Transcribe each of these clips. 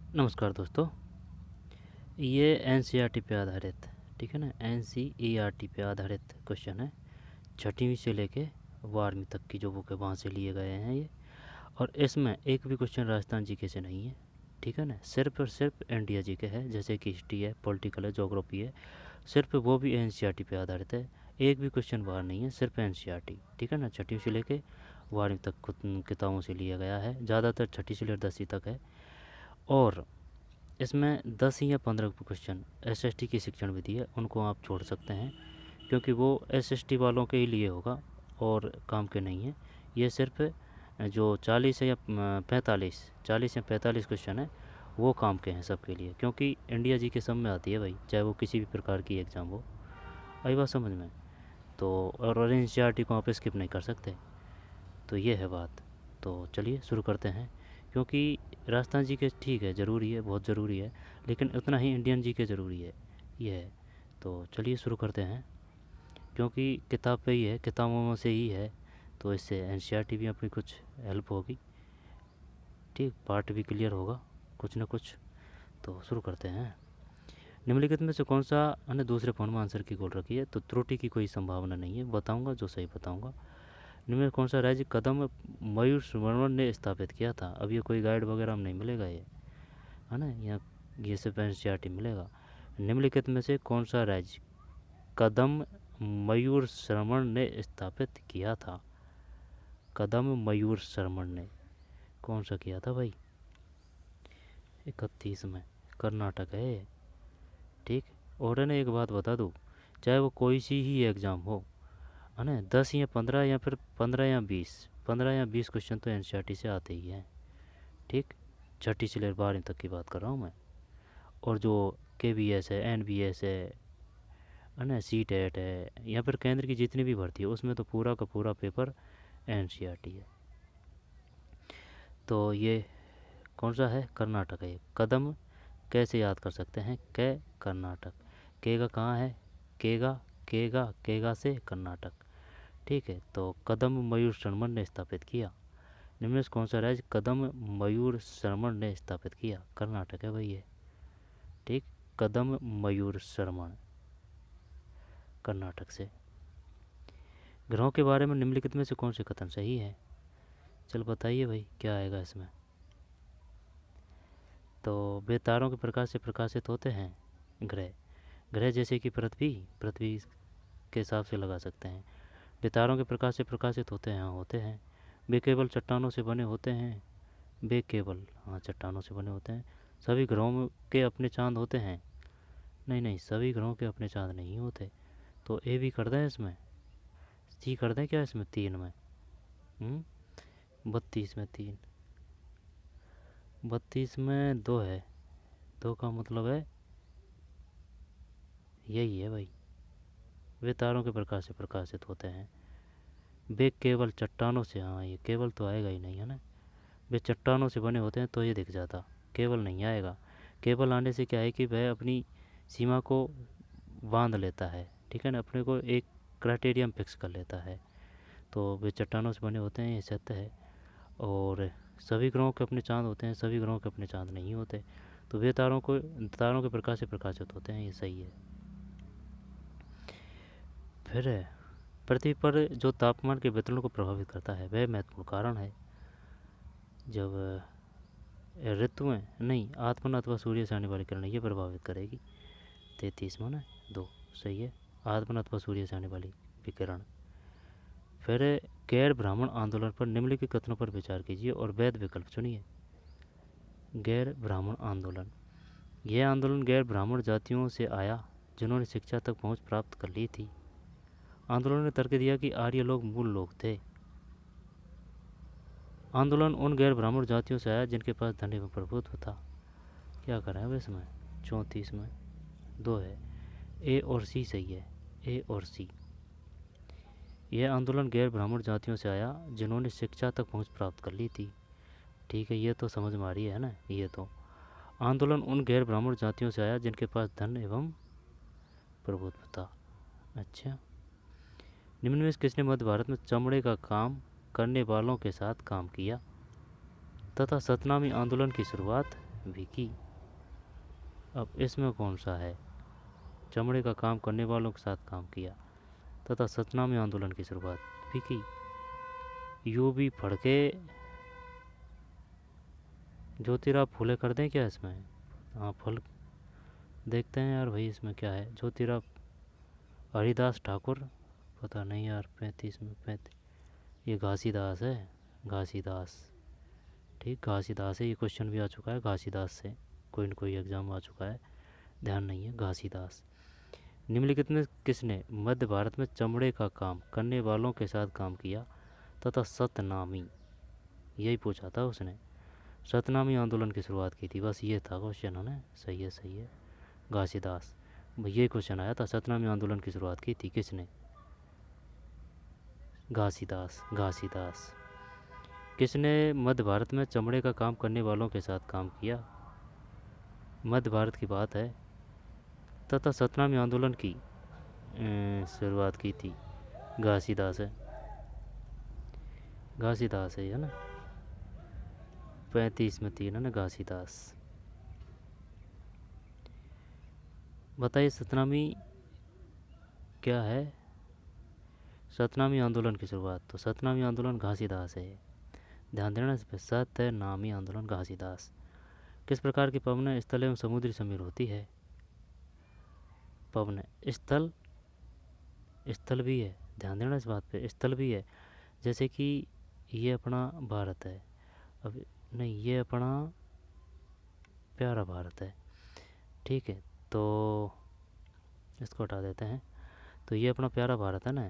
नमस्कार दोस्तों। ये एनसीईआरटी पे आधारित, ठीक है ना, एनसीईआरटी पे आधारित क्वेश्चन है। छठवीं से लेके 12वीं तक की जो बुक है वहाँ से लिए गए हैं ये। और इसमें एक भी क्वेश्चन राजस्थान जीके से नहीं है, ठीक है ना। सिर्फ और सिर्फ इंडिया जीके है, जैसे कि हिस्ट्री है, पॉलिटिकल है, ज्योग्राफी है। सिर्फ वो भी एनसीईआरटी पे आधारित है। एक भी क्वेश्चन बाहर नहीं है, सिर्फ एनसीईआरटी, ठीक है ना। छठी से लेके 12वीं तक किताबों से लिया गया है। ज़्यादातर छठी से लेकर 10वीं तक है। और इसमें 10 या 15 क्वेश्चन एसएसटी की शिक्षण विधि है, उनको आप छोड़ सकते हैं, क्योंकि वो एसएसटी वालों के ही लिए होगा और काम के नहीं है। ये सिर्फ जो 40 या 45 क्वेश्चन है वो काम के हैं सबके लिए, क्योंकि इंडिया जी के सब में आती है भाई, चाहे वो किसी भी प्रकार की एग्ज़ाम हो। आई बात समझ में? तो और एन को आप स्किप नहीं कर सकते। तो ये है बात। तो चलिए शुरू करते हैं। क्योंकि राजस्थान जी के ठीक है, ज़रूरी है, बहुत ज़रूरी है, लेकिन उतना ही इंडियन जी के ज़रूरी है, ये है। तो चलिए शुरू करते हैं। क्योंकि किताब पे ही है, किताबों में से ही है, तो इससे एनसीईआरटी भी अपनी कुछ हेल्प होगी, ठीक, पार्ट भी क्लियर होगा कुछ ना कुछ। तो शुरू करते हैं। निम्नलिखित में से कौन सा, मैंने दूसरे फोन में आंसर की खोल रखी है, तो त्रुटि की कोई संभावना नहीं है, बताऊंगा जो सही बताऊंगा। निम्न में कौन सा राज्य कदम मयूर सुवर्णन ने स्थापित किया था? अब ये कोई गाइड वगैरह में नहीं मिलेगा, ये है ना, यहाँ ये सिर्फ एनसीईआरटी मिलेगा। निम्नलिखित में से कौन सा राज्य कदम मयूर श्रवण ने स्थापित किया था? कदम मयूर श्रवण ने कौन सा किया था भाई? 31 में कर्नाटक है ये, ठीक। और है ना, एक बात बता दूँ, चाहे वो कोई सी ही एग्ज़ाम हो, है ना, 10 या 15 या फिर 15 या 20 क्वेश्चन तो एनसीईआरटी से आते ही हैं, ठीक। छठी से लेकर 12वीं तक की बात कर रहा हूँ मैं। और जो केबीएस है, एनबीएस है ना, सी टेट है, या फिर केंद्र की जितनी भी भर्ती है, उसमें तो पूरा का पूरा पेपर एनसीईआरटी है। तो ये कौन सा है? कर्नाटक है। कदम कैसे याद कर सकते हैं? कै कर्नाटक, केगा कहाँ है? केगा, केगा से कर्नाटक, ठीक है। तो कदम मयूर शर्मन ने स्थापित किया। निम्न में से कौन सा राज्य कदम मयूर शर्मन ने स्थापित किया? कर्नाटक है भाई ये, ठीक। कदम मयूर शर्मन, कर्नाटक से। ग्रहों के बारे में निम्नलिखित में से कौन से कथन सही है? चल बताइए भाई, क्या आएगा इसमें? तो वे तारों के प्रकाश से प्रकाशित होते हैं ग्रह। ग्रह जैसे कि पृथ्वी, पृथ्वी के हिसाब से लगा सकते हैं। वे तारों के प्रकाश से प्रकाशित होते हैं, हाँ होते हैं। वे केवल चट्टानों से बने होते हैं। वे केवल, हाँ, चट्टानों से बने होते हैं। सभी ग्रहों के अपने चांद होते हैं। नहीं नहीं, सभी ग्रहों के अपने चांद नहीं होते। तो ए भी कर दें इसमें, सी कर दें क्या इसमें, 3 में? 32 में 3, 32 में 2 है। 2 का मतलब है यही है भाई, वे तारों के प्रकाश से प्रकाशित होते हैं। वे केवल चट्टानों से, हाँ ये केवल तो आएगा ही नहीं, है ना। वे चट्टानों से बने होते हैं तो ये दिख जाता, केवल नहीं आएगा। केवल आने से क्या है कि वह अपनी सीमा को बांध लेता है, ठीक है ना, अपने को एक क्राइटेरियम फिक्स कर लेता है। तो वे चट्टानों से बने होते हैं, ये सत्य है। और सभी ग्रहों के अपने चांद होते हैं, सभी ग्रहों के अपने चांद नहीं होते। तो वे तारों के प्रकाश से प्रकाशित होते हैं, ये सही है। फिर पृथ्वी पर जो तापमान के वितरण को प्रभावित करता है वह महत्वपूर्ण कारण है। जब ऋतुएं, नहीं, आत्मन अथवा सूर्य से आने वाली किरण ये प्रभावित करेगी। 33 में ना, 2 सही है। आत्मन अथवा सूर्य से आने वाली विकिरण। फिर गैर ब्राह्मण आंदोलन पर निम्नलिखित कथनों पर विचार कीजिए और वैध विकल्प चुनिए। गैर ब्राह्मण आंदोलन, यह आंदोलन गैर ब्राह्मण जातियों से आया जिन्होंने शिक्षा तक पहुंच प्राप्त कर ली थी। आंदोलन ने तर्क दिया कि आर्य लोग मूल लोग थे। आंदोलन उन गैर ब्राह्मण जातियों से आया जिनके पास धन एवं प्रभुत्व था। क्या करें अब इसमें? 34 में 2 है। ए और सी सही है, ए और सी। यह आंदोलन गैर ब्राह्मण जातियों से आया जिन्होंने शिक्षा तक पहुंच प्राप्त कर ली थी, ठीक है, ये तो समझ में आ रही है ना। ये तो आंदोलन उन गैर ब्राह्मण जातियों से आया जिनके पास धन एवं प्रभुत्व था। अच्छा, निम्न में से किसने मध्य भारत में चमड़े का काम करने वालों के साथ काम किया तथा सतनामी आंदोलन की शुरुआत विकी। अब इसमें कौन सा है? चमड़े का काम करने वालों के साथ काम किया तथा सतनामी आंदोलन की शुरुआत भी की। यूं भी फड़के ज्योतिराव फूले कर दें क्या इसमें? हाँ, फल देखते हैं यार भाई इसमें क्या है। ज्योतिराव हरिदास ठाकुर, पता नहीं यार। 35 में 35, ये घासीदास है, घासीदास। ठीक, घासीदास है। ये क्वेश्चन भी आ चुका है घासीदास से, कोई न कोई एग्जाम आ चुका है, ध्यान नहीं है। घासीदास। निम्नलिखित में किसने मध्य भारत में चमड़े का काम करने वालों के साथ काम किया तथा सतनामी, यही पूछा था उसने, सतनामी आंदोलन की शुरुआत की थी। बस ये था क्वेश्चन, है ना। सही है, सही है। घासीदास, ये क्वेश्चन आया था, सतनामी आंदोलन की शुरुआत की थी किसने? घासीदास, घासीदास। किसने मध्य भारत में चमड़े का काम करने वालों के साथ काम किया? मध्य भारत की बात है, तथा सतनामी आंदोलन की शुरुआत की थी। घासीदास है, घासीदास है ना। 35 में 3 है ना, घासीदास। बताइए सतनामी क्या है? सतनामी आंदोलन की शुरुआत, तो सतनामी आंदोलन घासीदास है। ध्यान देना इस पर, सतनामी आंदोलन घासीदास। किस प्रकार की पवन स्थल एवं समुद्री समीर होती है? पवन स्थल, स्थल भी है, ध्यान देना इस बात पे, स्थल भी है। जैसे कि ये अपना भारत है, अब नहीं, ये अपना प्यारा भारत है, ठीक है, तो इसको हटा देते हैं। तो ये अपना प्यारा भारत है ना।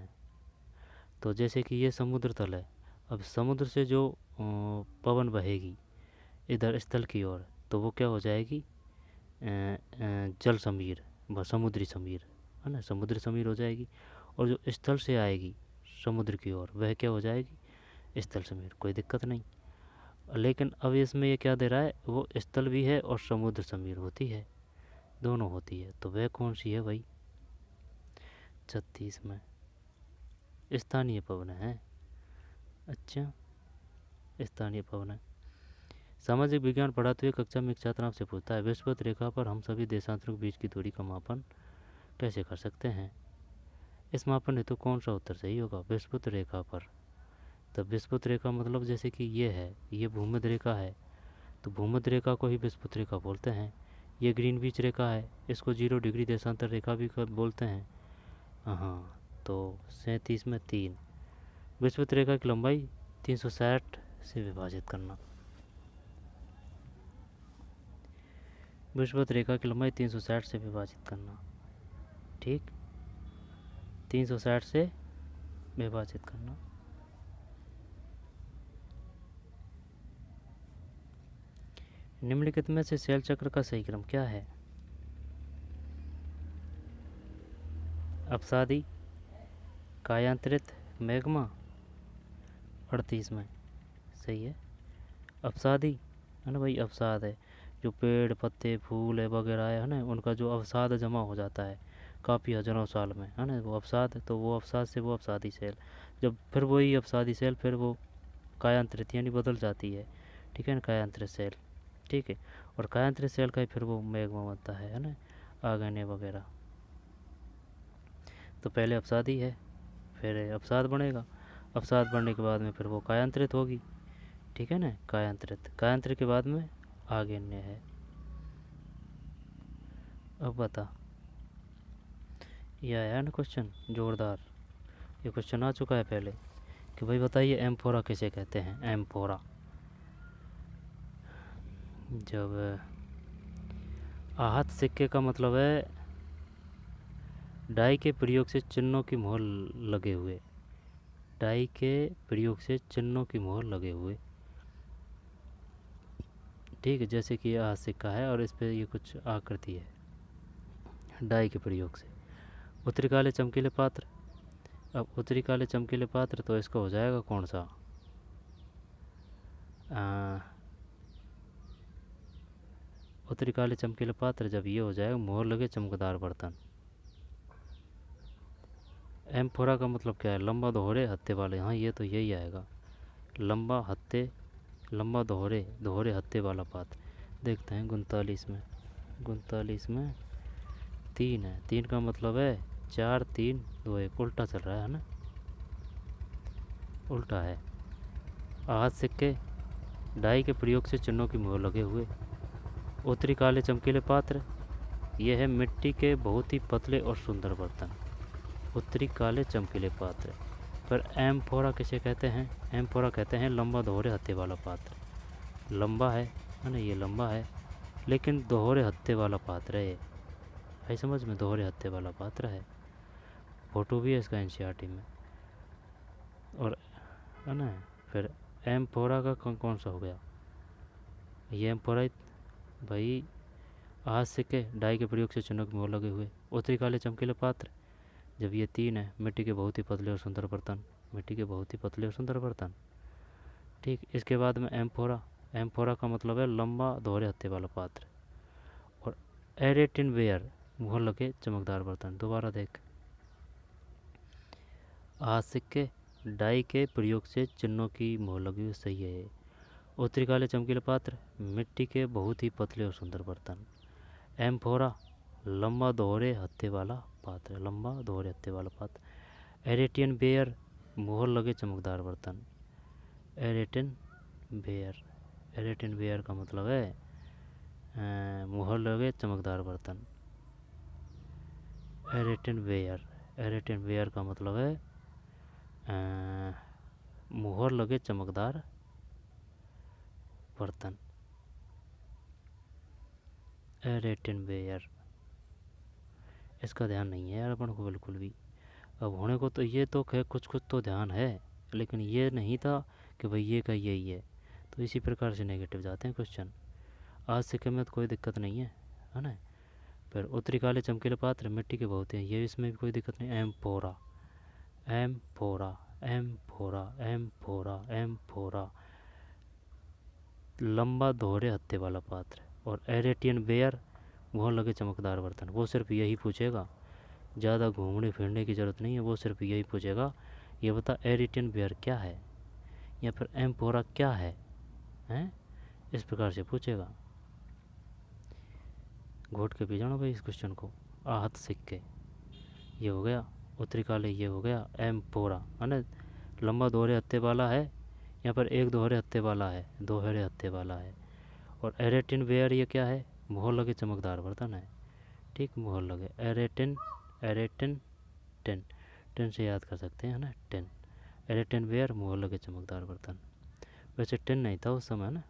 तो जैसे कि ये समुद्र तल है, अब समुद्र से जो पवन बहेगी इधर स्थल की ओर, तो वो क्या हो जाएगी? जल समीर, समुद्री समीर, है ना, समुद्री समीर हो जाएगी। और जो स्थल से आएगी समुद्र की ओर, वह क्या हो जाएगी? स्थल समीर। कोई दिक्कत नहीं। लेकिन अब इसमें ये क्या दे रहा है, वो स्थल भी है और समुद्र समीर होती है, दोनों होती है। तो वह कौन सी है भाई? 36 में स्थानीय पवन है। अच्छा, स्थानीय पवन है। सामाजिक विज्ञान पढ़ाते हुए कक्षा में एक छात्र आपसे पूछता है, विषुवत रेखा पर हम सभी देशांतरों के बीच की दूरी का मापन कैसे कर सकते हैं? इस मापन हेतु कौन सा उत्तर सही होगा? विषुवत रेखा पर। तब विषुवत रेखा मतलब जैसे कि ये है, ये भूमध्य रेखा है, तो भूमध्य रेखा को ही विषुवत रेखा बोलते हैं। ये ग्रीनविच रेखा है, इसको 0 डिग्री देशांतर रेखा भी बोलते हैं। हाँ, तो 37 में 3। विषुवत रेखा की लंबाई 360 से विभाजित करना। विषुवत रेखा की लंबाई 360 से विभाजित करना, ठीक, 360 से विभाजित करना। निम्नलिखित में से सेल चक्र का सही क्रम क्या है? अपसादी, कायांतरित, मैग्मा। 38 में सही है, अपसादी, है ना भाई, अवसाद है। जो पेड़ पत्ते फूल है वगैरह है ना, उनका जो अवसाद जमा हो जाता है काफ़ी हजारों साल में, है ना, वो अवसाद है। तो वो अवसाद से वो अवसादी सेल, जब फिर वही अवसादी सेल फिर वो कायांतरित यानी बदल जाती है, ठीक है ना, कायांतरित सेल, ठीक है। और कायांतरित सेल का ही फिर वो मैग्मा बनता है ना, आगने वगैरह। तो पहले अवसादी है, फिर अवसाद बनेगा, अवसाद बढ़ने के बाद में फिर वो कायांतरित होगी, ठीक है ना, कायांतरित, कायांतरित के बाद में आगन्य है। अब बता, ये आया ना क्वेश्चन जोरदार, ये क्वेश्चन आ चुका है पहले कि भाई बताइए एम्फोरा किसे कहते हैं? एम्फोरा, जब आहत सिक्के का मतलब है डाई के प्रयोग से चिन्हों की मोहर लगे हुए, डाई के प्रयोग से चिन्हों की मोहर लगे हुए, ठीक है। जैसे कि यह सिक्का है और इस पर ये कुछ आकृति है डाई के प्रयोग से। उत्तरी काले चमकीले पात्र, अब उत्तरी काले चमकीले पात्र, तो इसका हो जाएगा कौन सा? उत्तरी काले चमकीले पात्र, जब ये हो जाएगा मोहर लगे चमकदार बर्तन। एम्फोरा का मतलब क्या है? लंबा दोहरे हत्थे वाले, हाँ ये तो यही आएगा, लंबा हत्थे, लंबा दोहरे दोहरे हत्थे वाला पात्र। देखते हैं 39 में 3 है, 3 का मतलब है 4 3 2 1, उल्टा चल रहा है ना, उल्टा है। आहत सिक्के, डाई के प्रयोग से चिन्हों की मोहर लगे हुए। उत्तरी काले चमकीले पात्र, यह है मिट्टी के बहुत ही पतले और सुंदर बर्तन। उत्तरी काले चमकीले पात्र। पर एम्फोरा किसे कहते हैं? एम्फोरा कहते हैं लंबा दोहरे हत्थे वाला पात्र। लंबा है ना, ये लंबा है लेकिन दोहरे हत्थे वाला पात्र है ये। है समझ में, दोहरे हत्थे वाला पात्र है। फोटो भी है इसका एनसीईआरटी में। और है ना, फिर एम्फोरा का कौन सा हो गया? ये एम्फोरा भाई, आज सिक्के, डाई के प्रयोग से चिन्हों की मोहर लगे हुए। उत्तरी काले चमकीले पात्र, जब ये 3 है, मिट्टी के बहुत ही पतले और सुंदर बर्तन। मिट्टी के बहुत ही पतले और सुंदर बर्तन। ठीक, इसके बाद में एम्फोरा। एम्फोरा का मतलब है लंबा दोहरे हत्थे वाला पात्र। और एरेटिन वेयर, मोहर लगे चमकदार बर्तन। दोबारा देख, आज सिक्के, डाई के प्रयोग से चिन्हों की मोहर लगी हुई, सही है ये। उत्तरी काले चमकीले पात्र, मिट्टी के बहुत ही पतले और सुंदर बर्तन। एम्फोरा, लंबा दोहरे हत्थे वाला पात्र। लंबा दोहरे हत्थे वाला पात्र। एरेटियन बेयर, मोहर लगे चमकदार बर्तन। एरेटिन बेयर। एरेटिन बेयर का मतलब है मोहर लगे चमकदार बर्तन। एरेटिन बेयर। एरेटिन बेयर का मतलब है मोहर लगे चमकदार बर्तन। एरेटिन बेयर, इसका ध्यान नहीं है यार अपन को बिल्कुल भी। अब होने को तो ये तो खैर कुछ कुछ तो ध्यान है, लेकिन ये नहीं था कि भाई ये का यही है। तो इसी प्रकार से नेगेटिव जाते हैं क्वेश्चन। आज से कम में तो कोई दिक्कत नहीं है ना। फिर उत्तरी काले चमकीले पात्र, मिट्टी के बहुत हैं, ये इसमें भी कोई दिक्कत नहीं। Amphora. Amphora. Amphora. Amphora. Amphora, लंबा दोहरे हत्थे वाला पात्र। और एरेटियन बेयर, मोहर लगे चमकदार बर्तन। वो सिर्फ यही पूछेगा, ज़्यादा घूमने फिरने की ज़रूरत नहीं है, वो सिर्फ यही पूछेगा ये बता एरिटियन बेयर क्या है, या फिर एम्फोरा क्या है, हैं? इस प्रकार से पूछेगा। घोट के पी जाना भाई इस क्वेश्चन को। आहत सिक्के, ये हो गया। उत्तरी काले, ये हो गया। एम्फोरा है ना, लंबा दोहरे हत्थे वाला है, यहाँ पर एक दोहरे हत्थे वाला है, दोहरे हत्थे वाला है। और एरेटिन वेयर, ये क्या है? मोहर लगे चमकदार बर्तन है। ठीक, मोहर लगे। एरेटिन, एरेटिन, टेन, टेन से याद कर सकते हैं, है ना, टेन। एरेटिन वेयर, मोहर लगे चमकदार बर्तन। वैसे टेन नहीं था उस समय ना,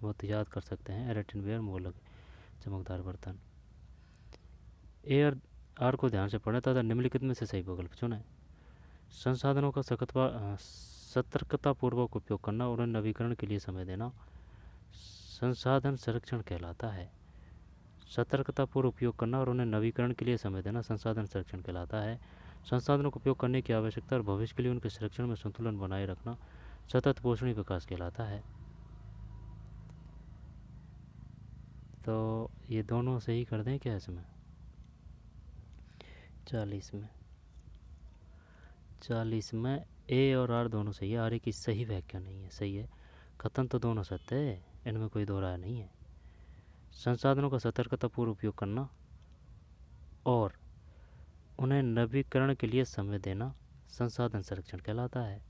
वो तो याद कर सकते हैं। एरेटिन वेयर, मोहर लगे चमकदार बर्तन। ए और आर को ध्यान से पढ़ें तथा निम्नलिखित में से सही विकल्प चुनें। संसाधनों का सतर्कतापूर्वक उपयोग करना और उन्हें नवीकरण के लिए समय देना संसाधन संरक्षण कहलाता है। सतर्कतापूर्वक उपयोग करना और उन्हें नवीकरण के लिए समय देना संसाधन संरक्षण कहलाता है। संसाधनों का उपयोग करने की आवश्यकता और भविष्य के लिए उनके संरक्षण में संतुलन बनाए रखना सतत पोषणीय विकास कहलाता है। तो ये दोनों सही कर दें क्या इसमें? 40 में ए और आर दोनों सही है। आर की सही व्याख्या नहीं है, सही है। कथन तो दोनों सत्य है, इनमें कोई दो राय नहीं है। संसाधनों का सतर्कतापूर्व उपयोग करना और उन्हें नवीकरण के लिए समय देना संसाधन संरक्षण कहलाता है।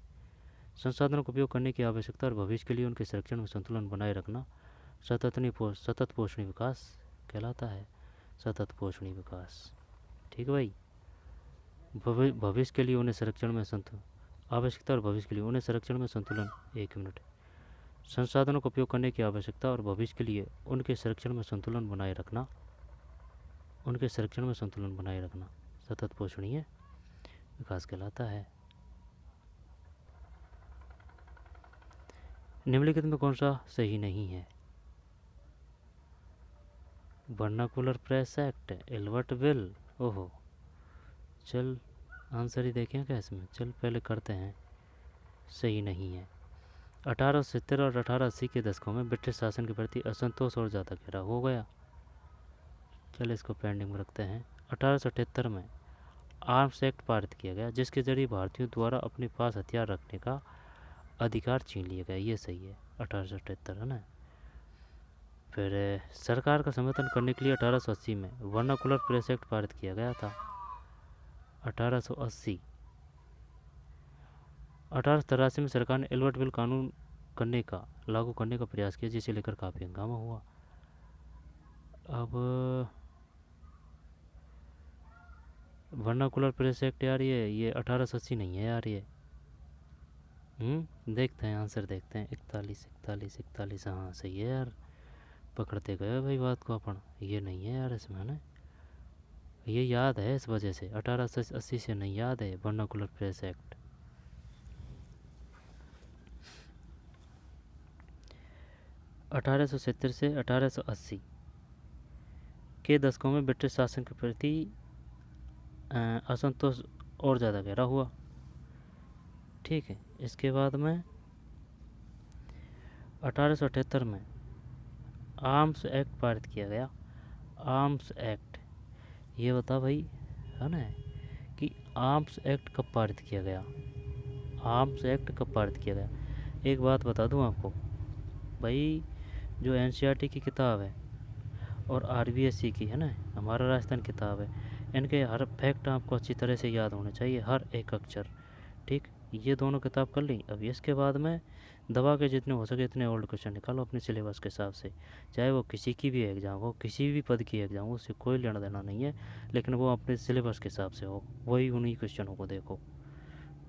संसाधनों का उपयोग करने की आवश्यकता और भविष्य के लिए उनके संरक्षण में संतुलन बनाए रखना सतत पोषणीय विकास कहलाता है। सतत पोषणीय विकास, ठीक है भाई। भविष्य के लिए उन्हें संरक्षण में आवश्यकता और भविष्य के लिए उन्हें संरक्षण में संतुलन, एक मिनट। संसाधनों का उपयोग करने की आवश्यकता और भविष्य के लिए उनके संरक्षण में संतुलन बनाए रखना, उनके संरक्षण में संतुलन बनाए रखना सतत पोषणीय विकास कहलाता है। निम्नलिखित में कौन सा सही नहीं है? Vernacular press act, Albert will. ओहो, चल आंसर ही देखें क्या इसमें? चल पहले करते हैं। सही नहीं है। 1870 और 1880 के दशकों में ब्रिटिश शासन के प्रति असंतोष और ज़्यादा गहरा हो गया। चल इसको पेंडिंग में रखते हैं। 1878 में आर्म्स एक्ट पारित किया गया, जिसके जरिए भारतीयों द्वारा अपने पास हथियार रखने का अधिकार छीन लिया गया। ये सही है, 1878 है ना। फिर सरकार का समर्थन करने के लिए 1880 में वर्नाकुलर प्रेस एक्ट पारित किया गया था। 1880। 1883 में सरकार ने एल्बर्ट बिल कानून लागू करने का प्रयास किया, जिसे लेकर काफ़ी हंगामा हुआ। अब वर्नाकुलर प्रेस एक्ट यार ये 1880 नहीं है यार, ये देखते हैं आंसर, देखते हैं। 41 41 41, हाँ सही है यार, पकड़ते गए भाई बात को अपन। ये नहीं है यार इसमें ना, ये याद है इस वजह से, 1880 से नहीं याद है वर्नाकुलर प्रेस एक्ट। 1870 से 1880 के दशकों में ब्रिटिश शासन के प्रति असंतोष और ज़्यादा गहरा हुआ। ठीक है, इसके बाद में 1878 में आर्म्स एक्ट पारित किया गया। आर्म्स एक्ट, ये बता भाई, है ना, कि आर्म्स एक्ट कब पारित किया गया? आर्म्स एक्ट कब पारित किया गया? एक बात बता दूं आपको भाई, जो एनसीईआरटी की किताब है और आरबीएससी की है ना, हमारा राजस्थान किताब है, इनके हर फैक्ट आपको अच्छी तरह से याद होने चाहिए, हर एक अक्षर। ठीक, ये दोनों किताब कर ली। अब इसके बाद में दबा के जितने हो सके इतने ओल्ड क्वेश्चन निकालो अपने सिलेबस के हिसाब से, चाहे वो किसी की भी एग्ज़ाम हो, किसी भी पद की एग्ज़ाम हो, उससे कोई लेना देना नहीं है, लेकिन वो अपने सिलेबस के हिसाब से हो, वही उन्हीं क्वेश्चनों को देखो।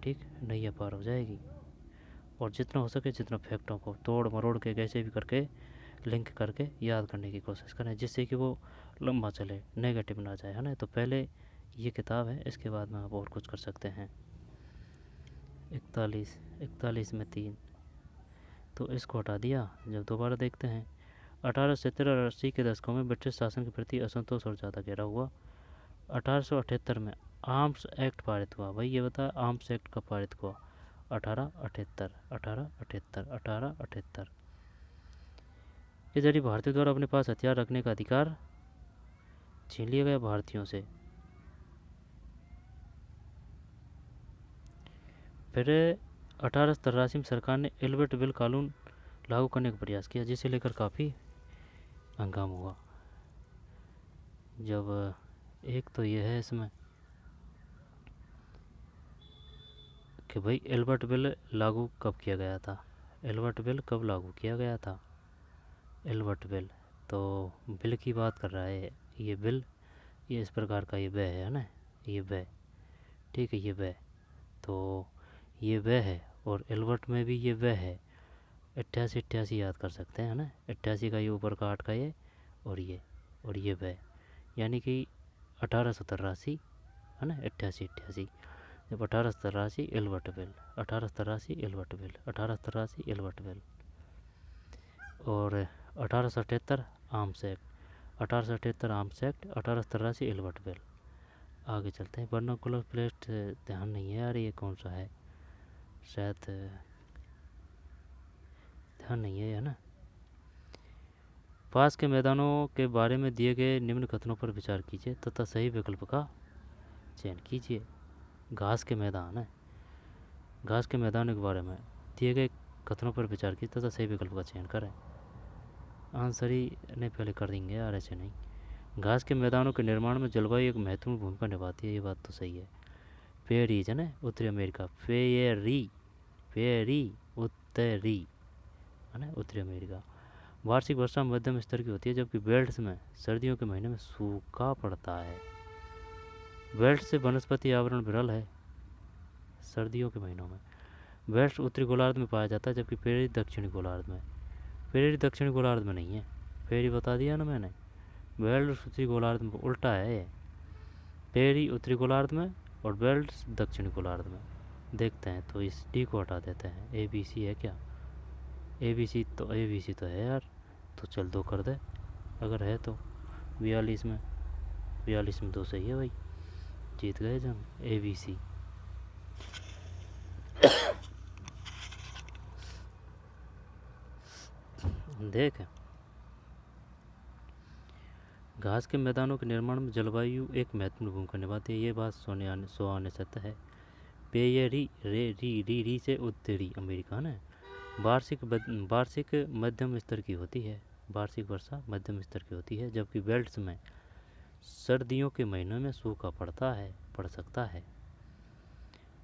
ठीक, नैया पार हो जाएगी। और जितना हो सके जितना फैक्टों को तोड़ मरोड़ के कैसे भी करके लिंक करके याद करने की कोशिश करें, जिससे कि वो लंबा चले, नेगेटिव ना जाए, है ना। तो पहले ये किताब है, इसके बाद में आप और कुछ कर सकते हैं। 41 में 3, तो इसको हटा दिया। जब दोबारा देखते हैं, 1870 और 80 के दशकों में ब्रिटिश शासन के प्रति असंतोष और ज़्यादा गहरा हुआ। 1878 में आर्म्स एक्ट पारित हुआ। भाई ये बता, आर्म्स एक्ट कब पारित हुआ? 1878। 1878 1878 के जरिए भारतीयों द्वारा अपने पास हथियार रखने का अधिकार छीन लिया गया भारतीयों से। फिर 1883 में सरकार ने एल्बर्ट बिल कानून लागू करने का प्रयास किया, जिसे लेकर काफ़ी हंगामा हुआ। जब एक तो ये है इसमें कि भाई एल्बर्ट बिल लागू कब किया गया था? एल्बर्ट बिल कब लागू किया गया था? एल्बर्ट बिल, तो बिल की बात कर रहा है ये बिल, ये इस प्रकार का ये वह है ना, ये वह, ठीक है, ये वह, तो ये वह है, और एल्बर्ट में भी ये वह है। 88 याद कर सकते हैं ना, 88 का ये ऊपर का 8 का ये, और ये वह, यानी कि 1883, है ना, 88 जब 1883 Albert bill, 1883 Albert bill, 1883 Albert bill. और 1878 arms act, 1878 arms act, 1883 Albert bill. आगे चलते हैं। वर्नाकुलर प्लेट ध्यान नहीं है यार, ये कौन सा है, शायद ध्यान नहीं है ना। पास के मैदानों के बारे में दिए गए निम्न कथनों पर विचार कीजिए तथा सही विकल्प का चयन कीजिए। घास के मैदान है, घास के मैदानों के बारे में दिए गए कथनों पर विचार कीजिए तथा सही विकल्प का चयन करें। आंसर ही नहीं पहले कर देंगे यार, ऐसे नहीं। घास के मैदानों के निर्माण में जलवायु एक महत्वपूर्ण भूमिका निभाती है, ये बात तो सही है। पेरीज है ना, उत्तरी अमेरिका, फेरी उत्तरी, है ना, उत्तरी अमेरिका। वार्षिक वर्षा मध्यम स्तर की होती है, जबकि बेल्ट्स में सर्दियों के महीने में सूखा पड़ता है। बेल्ट से वनस्पति आवरण विरल है सर्दियों के महीनों में। बेल्ट उत्तरी गोलार्ध में पाया जाता है, जबकि पेरी दक्षिणी गोलार्ध में। पेरी दक्षिणी गोलार्ध में नहीं है, पेरी बता दिया ना मैंने, बेल्ट उत्तरी गोलार्ध में, उल्टा है ये। पेरी उत्तरी गोलार्ध में और बेल्ट दक्षिणी गोलार्ध में। देखते हैं, तो इस डी को हटा देते हैं। ए बी सी है क्या? ए बी सी तो है यार, तो चल 2 कर दे अगर है तो। 42 में 2 सही है भाई, जीत गए जन। A B C. देख, घास के मैदानों के निर्माण में जलवायु एक महत्वपूर्ण भूमिका निभाती है, ये बात 100 आने सत्य है। पेयरी री से उत्तरी अमेरिका ने वार्षिक मध्यम स्तर की होती है। वार्षिक वर्षा मध्यम स्तर की होती है, जबकि बेल्ट्स में सर्दियों के महीनों में सूखा पड़ सकता है।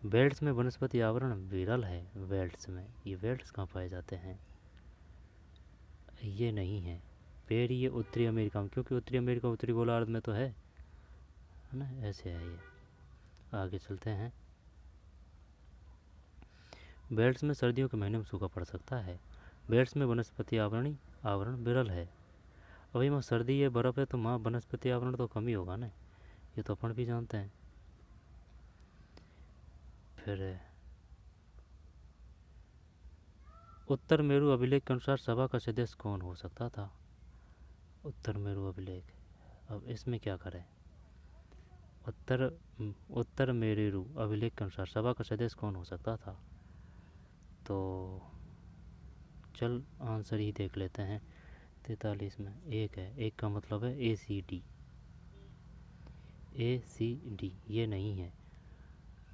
बेल्ट्स में वनस्पति आवरण विरल है। बेल्ट्स में ये बेल्ट्स कहाँ पाए जाते हैं? ये नहीं है पेड़, ये उत्तरी अमेरिका में, क्योंकि उत्तरी अमेरिका उत्तरी गोलार्ध में तो है ना, ऐसे है ये। आगे चलते हैं। बेल्ट्स में सर्दियों के महीने में सूखा पड़ सकता है। बेल्ट्स में वनस्पति आवरण विरल है। अभी वहाँ सर्दी है, बर्फ़ है, तो वहाँ वनस्पति आवरण तो कम ही होगा ना, ये तो अपन भी जानते हैं। फिर उत्तर मेरु अभिलेख के अनुसार सभा का सदस्य कौन हो सकता था? उत्तर मेरु अभिलेख, अब इसमें क्या करें? उत्तर मेरु अभिलेख के अनुसार सभा का सदस्य कौन हो सकता था? तो चल आंसर ही देख लेते हैं। 43 में एक है, एक का मतलब है ACD, ये नहीं है।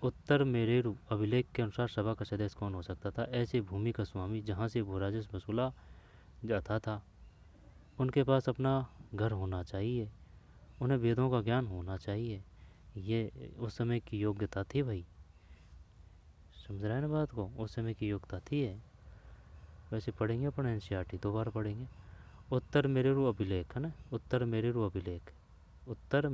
उत्तर मेरु अभिलेख के अनुसार सभा का सदस्य कौन हो सकता था? ऐसी भूमि का स्वामी जहाँ से भू राजस्व वसूला जाता था। उनके पास अपना घर होना चाहिए, उन्हें वेदों का ज्ञान होना चाहिए, ये उस समय की योग्यता थी भाई। समझ रहा है ना बात को? उस समय की योग्यता थी है। वैसे पढ़ेंगे अपन NCERT 2 बार पढ़ेंगे। उत्तर मेरु अभिलेख है ना, उत्तर मेरु अभिलेख, उत्तर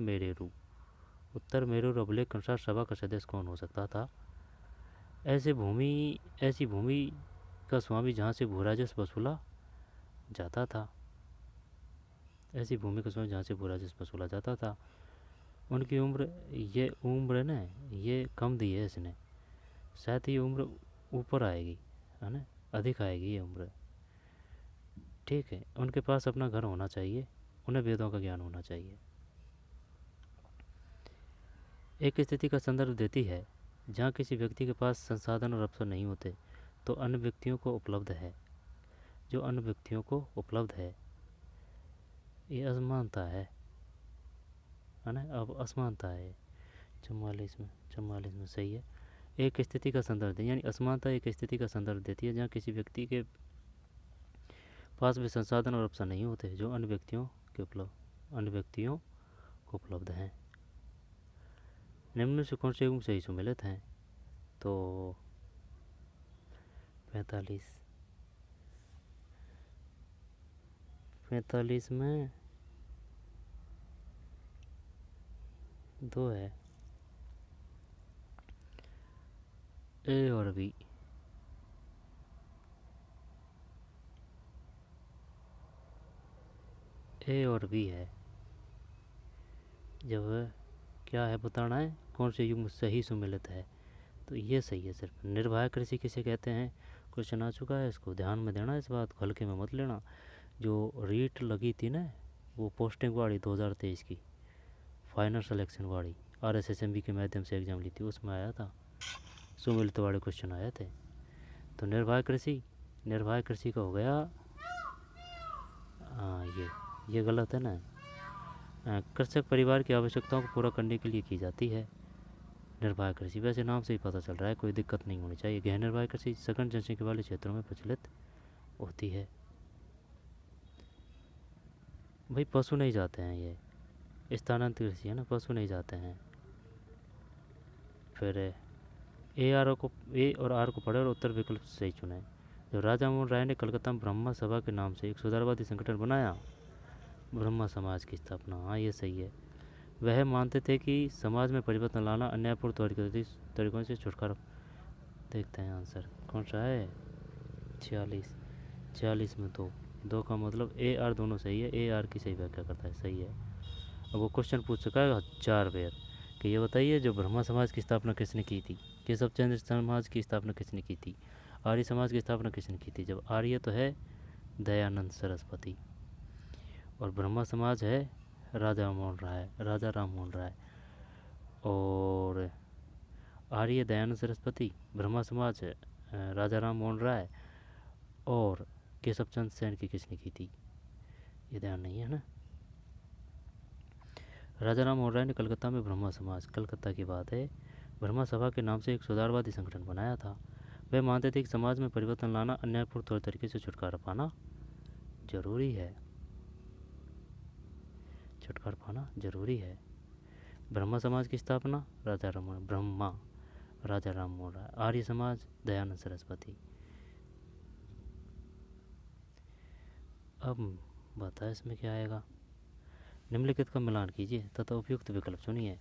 मेरु अभिलेख के अनुसार सभा का सदस्य कौन हो सकता था? ऐसी भूमि का स्वामी जहाँ से भू राजस्व वसूला जाता था। ऐसी भूमि का स्वामी जहाँ से भू राजस्व वसूला जाता था। उनकी उम्र है ना, ये कम दी है इसने, शायद ये उम्र ऊपर आएगी है ना, अधिक आएगी ये उम्र। ठीक है, उनके पास अपना घर होना चाहिए, उन्हें वेदों का ज्ञान होना चाहिए। एक स्थिति का संदर्भ देती है जहाँ किसी व्यक्ति के पास संसाधन और अवसर नहीं होते तो अन्य व्यक्तियों को उपलब्ध है। जो अन्य व्यक्तियों को उपलब्ध है, ये असमानता है ना, अब असमानता है। 44 में सही है। एक स्थिति का संदर्भ यानी असमानता एक स्थिति का संदर्भ देती है जहाँ किसी व्यक्ति के पास भी संसाधन और अवसर नहीं होते जो अन्य व्यक्तियों को उपलब्ध हैं। निम्न में से कौन से युग सही सुमेलित हैं? तो 45 में 2 है, A और B। है। जब क्या है बताना है कौन से युग में सही सुमेलित है, तो ये सही है। सिर्फ निर्वाह कृषि किसे कहते हैं? क्वेश्चन आ चुका है, इसको ध्यान में देना, इस बात को हल्के में मत लेना। जो रीट लगी थी ना, वो पोस्टिंग वाली 2023 की फाइनल सिलेक्शन वाली, RSSMB के माध्यम से एग्ज़ाम ली थी, उसमें आया था, सुमेलित वाले क्वेश्चन आए थे। तो निर्वाह कृषि का हो गया। हाँ, ये गलत है ना। कृषक परिवार की आवश्यकताओं को पूरा करने के लिए की जाती है निर्वाह कृषि। वैसे नाम से ही पता चल रहा है, कोई दिक्कत नहीं होनी चाहिए। गहन निर्वाह कृषि सघन जनसंख्या वाले क्षेत्रों में प्रचलित होती है। भाई पशु नहीं जाते हैं, ये स्थानांतरित कृषि है ना, पशु नहीं जाते हैं। फिर ए और आर को पढ़े और उत्तर विकल्प सही चुने। जब राजा मोहन राय ने कलकत्ता में ब्रह्मा सभा के नाम से एक सुधारवादी संगठन बनाया, ब्रह्मा समाज की स्थापना, हाँ ये सही है। वह मानते थे कि समाज में परिवर्तन लाना अन्यायपूर्ण तरीकों से छुटकारा। देखते हैं आंसर कौन सा है। 46 में 2 का मतलब AR दोनों सही है। AR की सही व्याख्या करता है, सही है। अब वो क्वेश्चन पूछ चुका है 1000 बार कि ये बताइए जो ब्रह्मा समाज की स्थापना किसने की थी, केशव चंद्र समाज की स्थापना किसने की थी, आर्य समाज की स्थापना किसने की थी? जब आर्य तो है दयानंद सरस्वती, और ब्रह्मा समाज है राजा राम मोहन राय, और आर्य दयानंद सरस्वती, ब्रह्मा समाज है राजा राम मोहन राय, और केशव चंद्र सेन की किसने की थी? ये ध्यान नहीं है ना। राजा राम मोहन राय ने कलकत्ता में ब्रह्मा समाज, कलकत्ता की बात है, ब्रह्मा सभा के नाम से एक सुधारवादी संगठन बनाया था। वे मानते थे कि समाज में परिवर्तन लाना अन्यायपूर्ण तौर तरीके से छुटकारा पाना जरूरी है। छुटकारा पाना जरूरी है। ब्रह्मा समाज की स्थापना राजा राम ब्रह्मा राजा राम मोहन राय। आर्य समाज दयानंद सरस्वती। अब बता इसमें क्या आएगा। निम्नलिखित का मिलान कीजिए तथा उपयुक्त विकल्प चुनिए।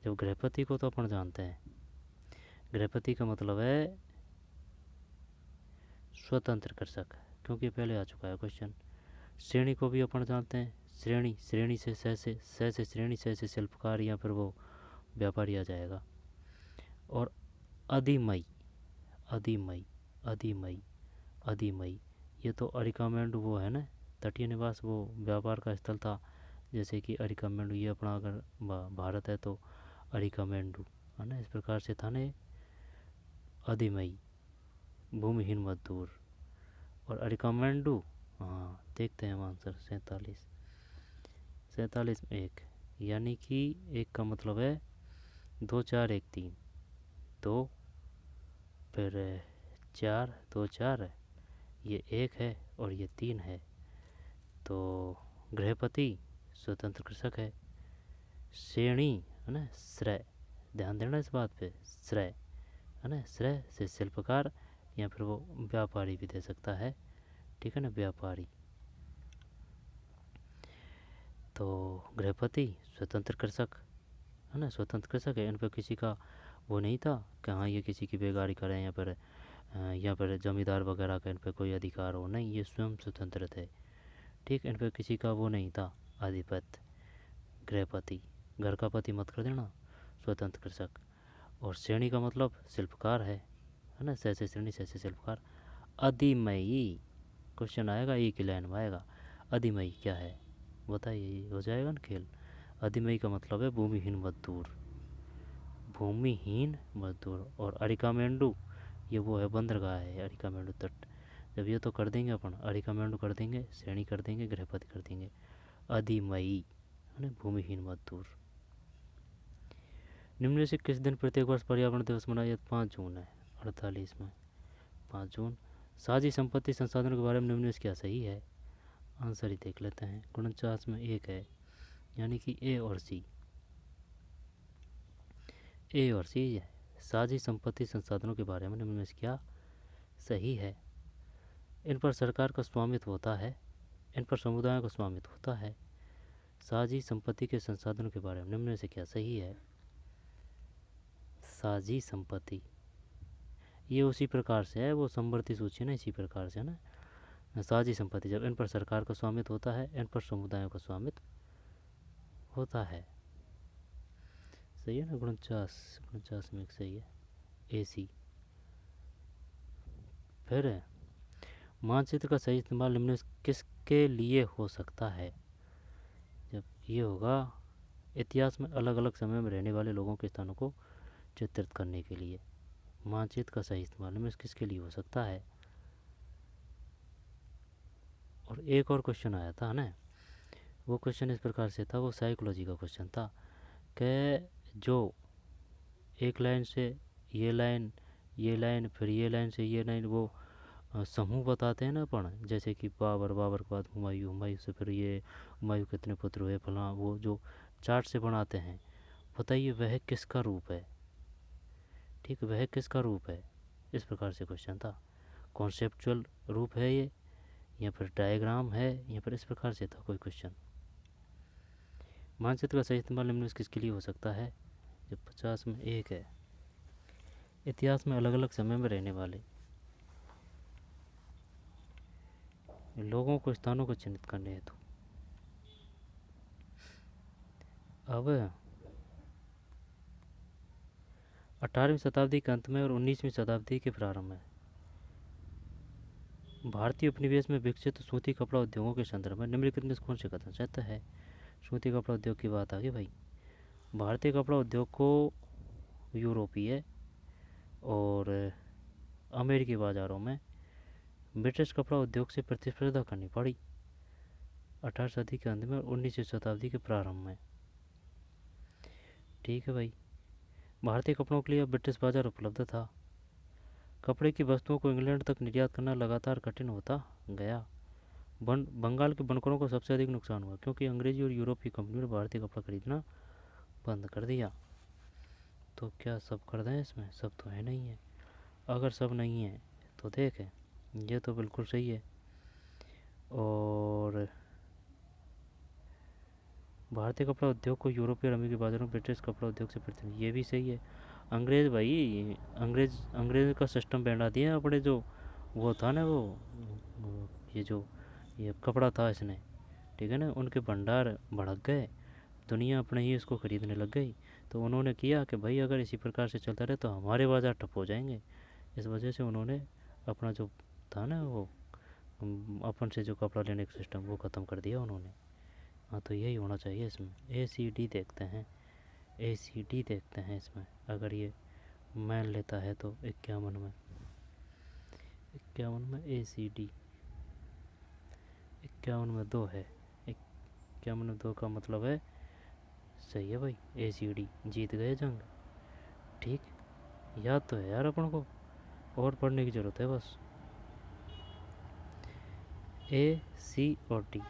जब गृहपति को तो अपन जानते हैं, गृहपति का मतलब है स्वतंत्र कृषक, क्योंकि पहले आ चुका है क्वेश्चन। श्रेणी को भी अपन जानते हैं, श्रेणी श्रेणी से स से श्रेणी से शिल्पकार या फिर वो व्यापारी आ जाएगा। और अधिमई अधिमई अधिमई अधिमई, ये तो अरिकामेंडू वो है ना, तटीय निवास वो व्यापार का स्थल था। जैसे कि अरिकामेंडू, ये अपना अगर भारत है तो अरिकामेंडू है ना, इस प्रकार से था ना। अधिमई भूमिहीन मजदूर और अरिकामेंडू। हाँ देखते हैं आंसर 47। 47 में 1, यानी कि 1 का मतलब है 2 4 1 3, 2 फिर 4 2 4 है, ये 1 है और ये 3 है। तो गृहपति स्वतंत्र कृषक है। श्रेणी है ना, श्रेय, ध्यान देना इस बात पे, श्रेय है ना, श्रेय से शिल्पकार या फिर वो व्यापारी भी दे सकता है, ठीक है ना, व्यापारी। तो गृहपति स्वतंत्र कृषक है ना, स्वतंत्र कृषक है। इन पर किसी का वो नहीं था कि हाँ ये किसी की बेगारी करें या फिर जमींदार वगैरह का इन पर कोई अधिकार हो, नहीं, ये स्वयं स्वतंत्र थे, ठीक। इन पर किसी का वो नहीं था आधिपत्य। गृहपति, घर का पति मत कर देना, स्वतंत्र कृषक। और श्रेणी का मतलब शिल्पकार है ना, सैसे श्रेणी सैसे शिल्पकार। अधिमयी क्वेश्चन आएगा, एक ही लाइन में आएगा। अधिमयी क्या है बताइए, हो जाएगा ना खेल। अधिमयी का मतलब है भूमिहीन मजदूर, भूमिहीन मजदूर। और अरिकामेंडू, ये वो है बंदरगाह है अरिकामेंडू तट। जब ये तो कर देंगे अपन, अरिकामेंडू कर देंगे, श्रेणी कर देंगे, गृहपति कर देंगे, अधिमयी है ना, भूमिहीन मजदूर। निम्न से किस दिन प्रत्येक वर्ष पर्यावरण दिवस मनाया जाता? 5 जून है। 48 में 5 जून। साझी संपत्ति संसाधनों के बारे में निम्न में क्या सही है? आंसर ही देख लेते हैं। 49 में 1 है, यानी कि ए और सी, ए और सी है। साझी संपत्ति संसाधनों के बारे में निम्न में क्या सही है? इन पर सरकार का स्वामित्व होता है, इन पर समुदायों का स्वामित्व होता है। साझी संपत्ति के संसाधनों के बारे में निम्न में से क्या सही है? साझी संपत्ति ये उसी प्रकार से है, वो समवर्ती सूची ना, इसी प्रकार से ना। साझी संपत्ति, जब इन पर सरकार का स्वामित्व होता है, इन पर समुदायों का स्वामित्व होता है। सही है ना। 49 में एक सही है, ए सी। फिर है मानचित्र का सही इस्तेमाल निम्न किसके लिए हो सकता है? जब ये होगा इतिहास में अलग अलग समय में रहने वाले लोगों के स्थानों को चित्रित करने के लिए। मानचित्र का सही इस्तेमाल निम्न किसके लिए हो सकता है? और एक और क्वेश्चन आया था ना, वो क्वेश्चन इस प्रकार से था, वो साइकोलॉजी का क्वेश्चन था कि जो एक लाइन से ये लाइन, ये लाइन, फिर ये लाइन से ये लाइन, वो समूह बताते हैं ना अपन, जैसे कि बाबर, बाबर के बाद हुमायूं, हुमायूं से फिर ये हुमायूं कितने पुत्र हुए फलां, वो जो चार्ट से बनाते हैं, बताइए वह किसका रूप है? ठीक, वह किसका रूप है? इस प्रकार से क्वेश्चन था। कॉन्सेप्चुअल रूप है ये, या फिर डायग्राम है, या फिर इस प्रकार से था कोई क्वेश्चन। मानचित्र का सही इस्तेमाल निम्न में किसके लिए हो सकता है? जब 50 में 1 है, इतिहास में अलग अलग समय में रहने वाले लोगों को स्थानों को चिन्हित करने हेतु। अब 18वीं शताब्दी के अंत में और 19वीं शताब्दी के प्रारंभ में भारतीय उपनिवेश में विकसित सूती कपड़ा उद्योगों के संदर्भ में निम्नलिखित में कौन से कथन सत्य है? सूती कपड़ा उद्योग की बात आ गई भाई। भारतीय कपड़ा उद्योग को यूरोपीय और अमेरिकी बाज़ारों में ब्रिटिश कपड़ा उद्योग से प्रतिस्पर्धा करनी पड़ी 18वीं सदी के अंत में और 19वीं शताब्दी के प्रारंभ में। ठीक है भाई। भारतीय कपड़ों के लिए ब्रिटिश बाजार उपलब्ध था। कपड़े की वस्तुओं को इंग्लैंड तक निर्यात करना लगातार कठिन होता गया। बंगाल के बुनकरों को सबसे अधिक नुकसान हुआ क्योंकि अंग्रेजी और यूरोपीय कंपनियों ने भारतीय कपड़ा खरीदना बंद कर दिया। तो क्या सब कर दें इसमें? सब तो है नहीं है। अगर सब नहीं है तो देखें, ये तो बिल्कुल सही है। और भारतीय कपड़ा उद्योग को यूरोपीय और अमेरिकी बाजारों में ब्रिटिश कपड़ा उद्योग से पृथक, ये भी सही है। अंग्रेज़ भाई, अंग्रेज़ का सिस्टम बैठा दिया अपने जो वो था ना ये जो ये कपड़ा था इसने, ठीक है ना, उनके भंडार भड़क गए, दुनिया अपने ही इसको ख़रीदने लग गई। तो उन्होंने किया कि भाई अगर इसी प्रकार से चलता रहे तो हमारे बाज़ार ठप हो जाएंगे। इस वजह से उन्होंने अपना जो था ना वो अपन से जो कपड़ा लेने का सिस्टम वो ख़त्म कर दिया उन्होंने। हाँ, तो यही होना चाहिए इसमें। ACD देखते हैं, ACD देखते हैं इसमें। अगर ये मान लेता है तो 51 में ACD 51 में 2 है। 51 में 2 का मतलब है सही है भाई, ACD जीत गए जंग। ठीक, याद तो है यार अपन को, और पढ़ने की ज़रूरत है बस। ACOD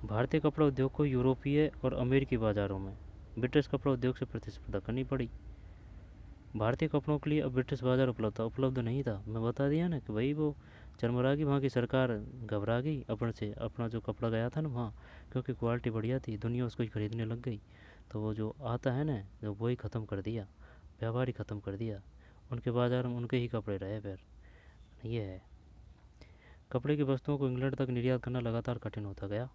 भारतीय कपड़ा उद्योग को यूरोपीय और अमेरिकी बाज़ारों में ब्रिटिश कपड़ा उद्योग से प्रतिस्पर्धा करनी पड़ी। भारतीय कपड़ों के लिए अब ब्रिटिश बाज़ार उपलब्ध नहीं था। मैं बता दिया ना कि भाई वो चरमरा गई, वहाँ की सरकार घबरा गई अपन से, अपना जो कपड़ा गया था ना वहाँ, क्योंकि क्वालिटी बढ़िया थी, दुनिया उसको ही ख़रीदने लग गई। तो वो जो आता है ना, जो वही ख़त्म कर दिया, व्यापार ही ख़त्म कर दिया। उनके बाज़ार में उनके ही कपड़े रहे फिर। ये है, कपड़े की वस्तुओं को इंग्लैंड तक निर्यात करना लगातार कठिन होता गया।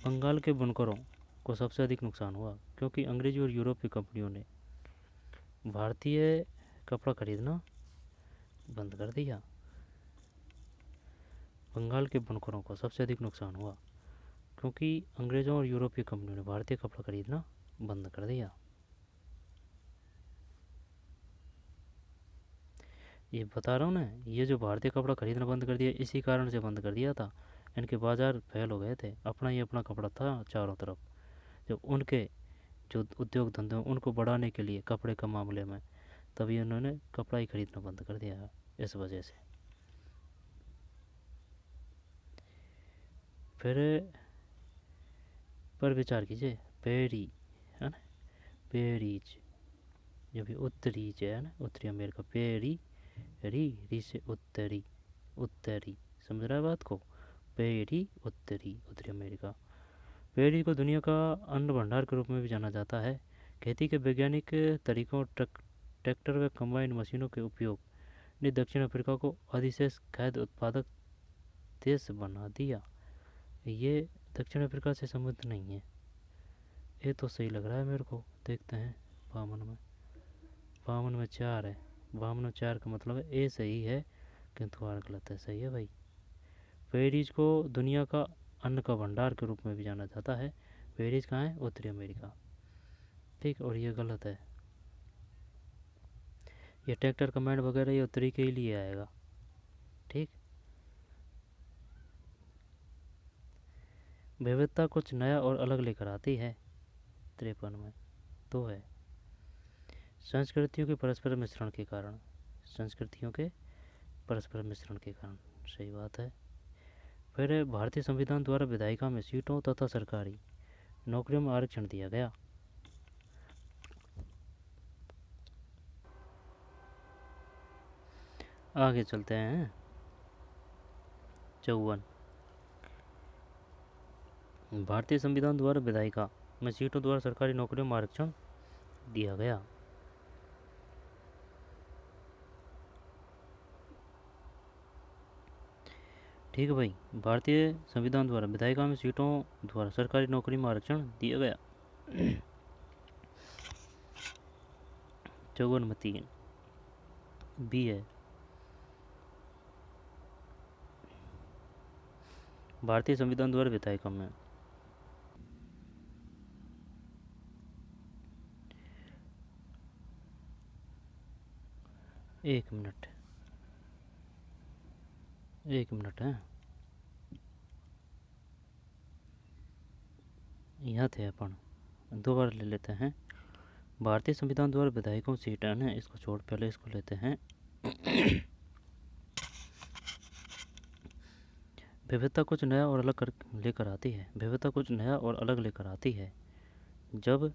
बंगाल के बुनकरों को सबसे अधिक नुकसान हुआ क्योंकि अंग्रेजी और यूरोपीय कंपनियों ने भारतीय कपड़ा खरीदना बंद कर दिया। बंगाल के बुनकरों को सबसे अधिक नुकसान हुआ क्योंकि अंग्रेज़ों और यूरोपीय कंपनियों ने भारतीय कपड़ा खरीदना बंद कर दिया। ये बता रहा हूँ ना, ये जो भारतीय कपड़ा खरीदना बंद कर दिया इसी कारण से बंद कर दिया था। इनके बाज़ार फैल हो गए थे, अपना ही अपना कपड़ा था चारों तरफ। जब उनके जो उद्योग धंधे उनको बढ़ाने के लिए कपड़े के मामले में, तभी उन्होंने कपड़ा ही खरीदना बंद कर दिया इस वजह से। फिर पर विचार कीजिए, पेरी है ना, पेरीज, जो भी उत्तरीज है ना, उत्तरी अमेरिका, पेरी, री से उत्तरी, उत्तरी, समझ रहा है बात को, पेरी उत्तरी, उत्तरी अमेरिका। पेरी को दुनिया का अन्न भंडार के रूप में भी जाना जाता है। खेती के वैज्ञानिक तरीकों, ट्रैक्टर व कंबाइन मशीनों के उपयोग ने दक्षिण अफ्रीका को अधिशेष खाद्य उत्पादक देश बना दिया। ये दक्षिण अफ्रीका से संबंध नहीं है। ये तो सही लग रहा है मेरे को, देखते हैं। 52 में 4 है, 52 में 4 का मतलब है ए सही है किंतु आर गलत है। सही है भाई। पेरीज को दुनिया का अन्न का भंडार के रूप में भी जाना जाता है। पेरीज कहाँ है? उत्तरी अमेरिका। ठीक, और ये गलत है। ये ट्रैक्टर कमांड वगैरह ये उत्तरी के ही लिए आएगा। ठीक, विविधता कुछ नया और अलग लेकर आती है। 53 में तो है संस्कृतियों के परस्पर मिश्रण के कारण, संस्कृतियों के परस्पर मिश्रण के कारण, सही बात है। फिर भारतीय संविधान द्वारा विधायिका में सीटों तथा सरकारी नौकरियों में आरक्षण दिया गया। आगे चलते हैं। 54 भारतीय संविधान द्वारा विधायिका में सीटों द्वारा सरकारी नौकरियों में आरक्षण दिया गया। ठीक है भाई, भारतीय संविधान द्वारा विधायिका में सीटों द्वारा सरकारी नौकरी में आरक्षण दिया गया। 54 में 3 बी है। भारतीय संविधान द्वारा विधायिका में 1 मिनट, 1 मिनट है, यहाँ थे अपन, दो बार ले लेते हैं। भारतीय संविधान द्वारा विधायकों सीट है ना, इसको छोड़ पहले इसको लेते हैं। विविधता कुछ नया और अलग कर लेकर आती है, विविधता कुछ नया और अलग लेकर आती है। जब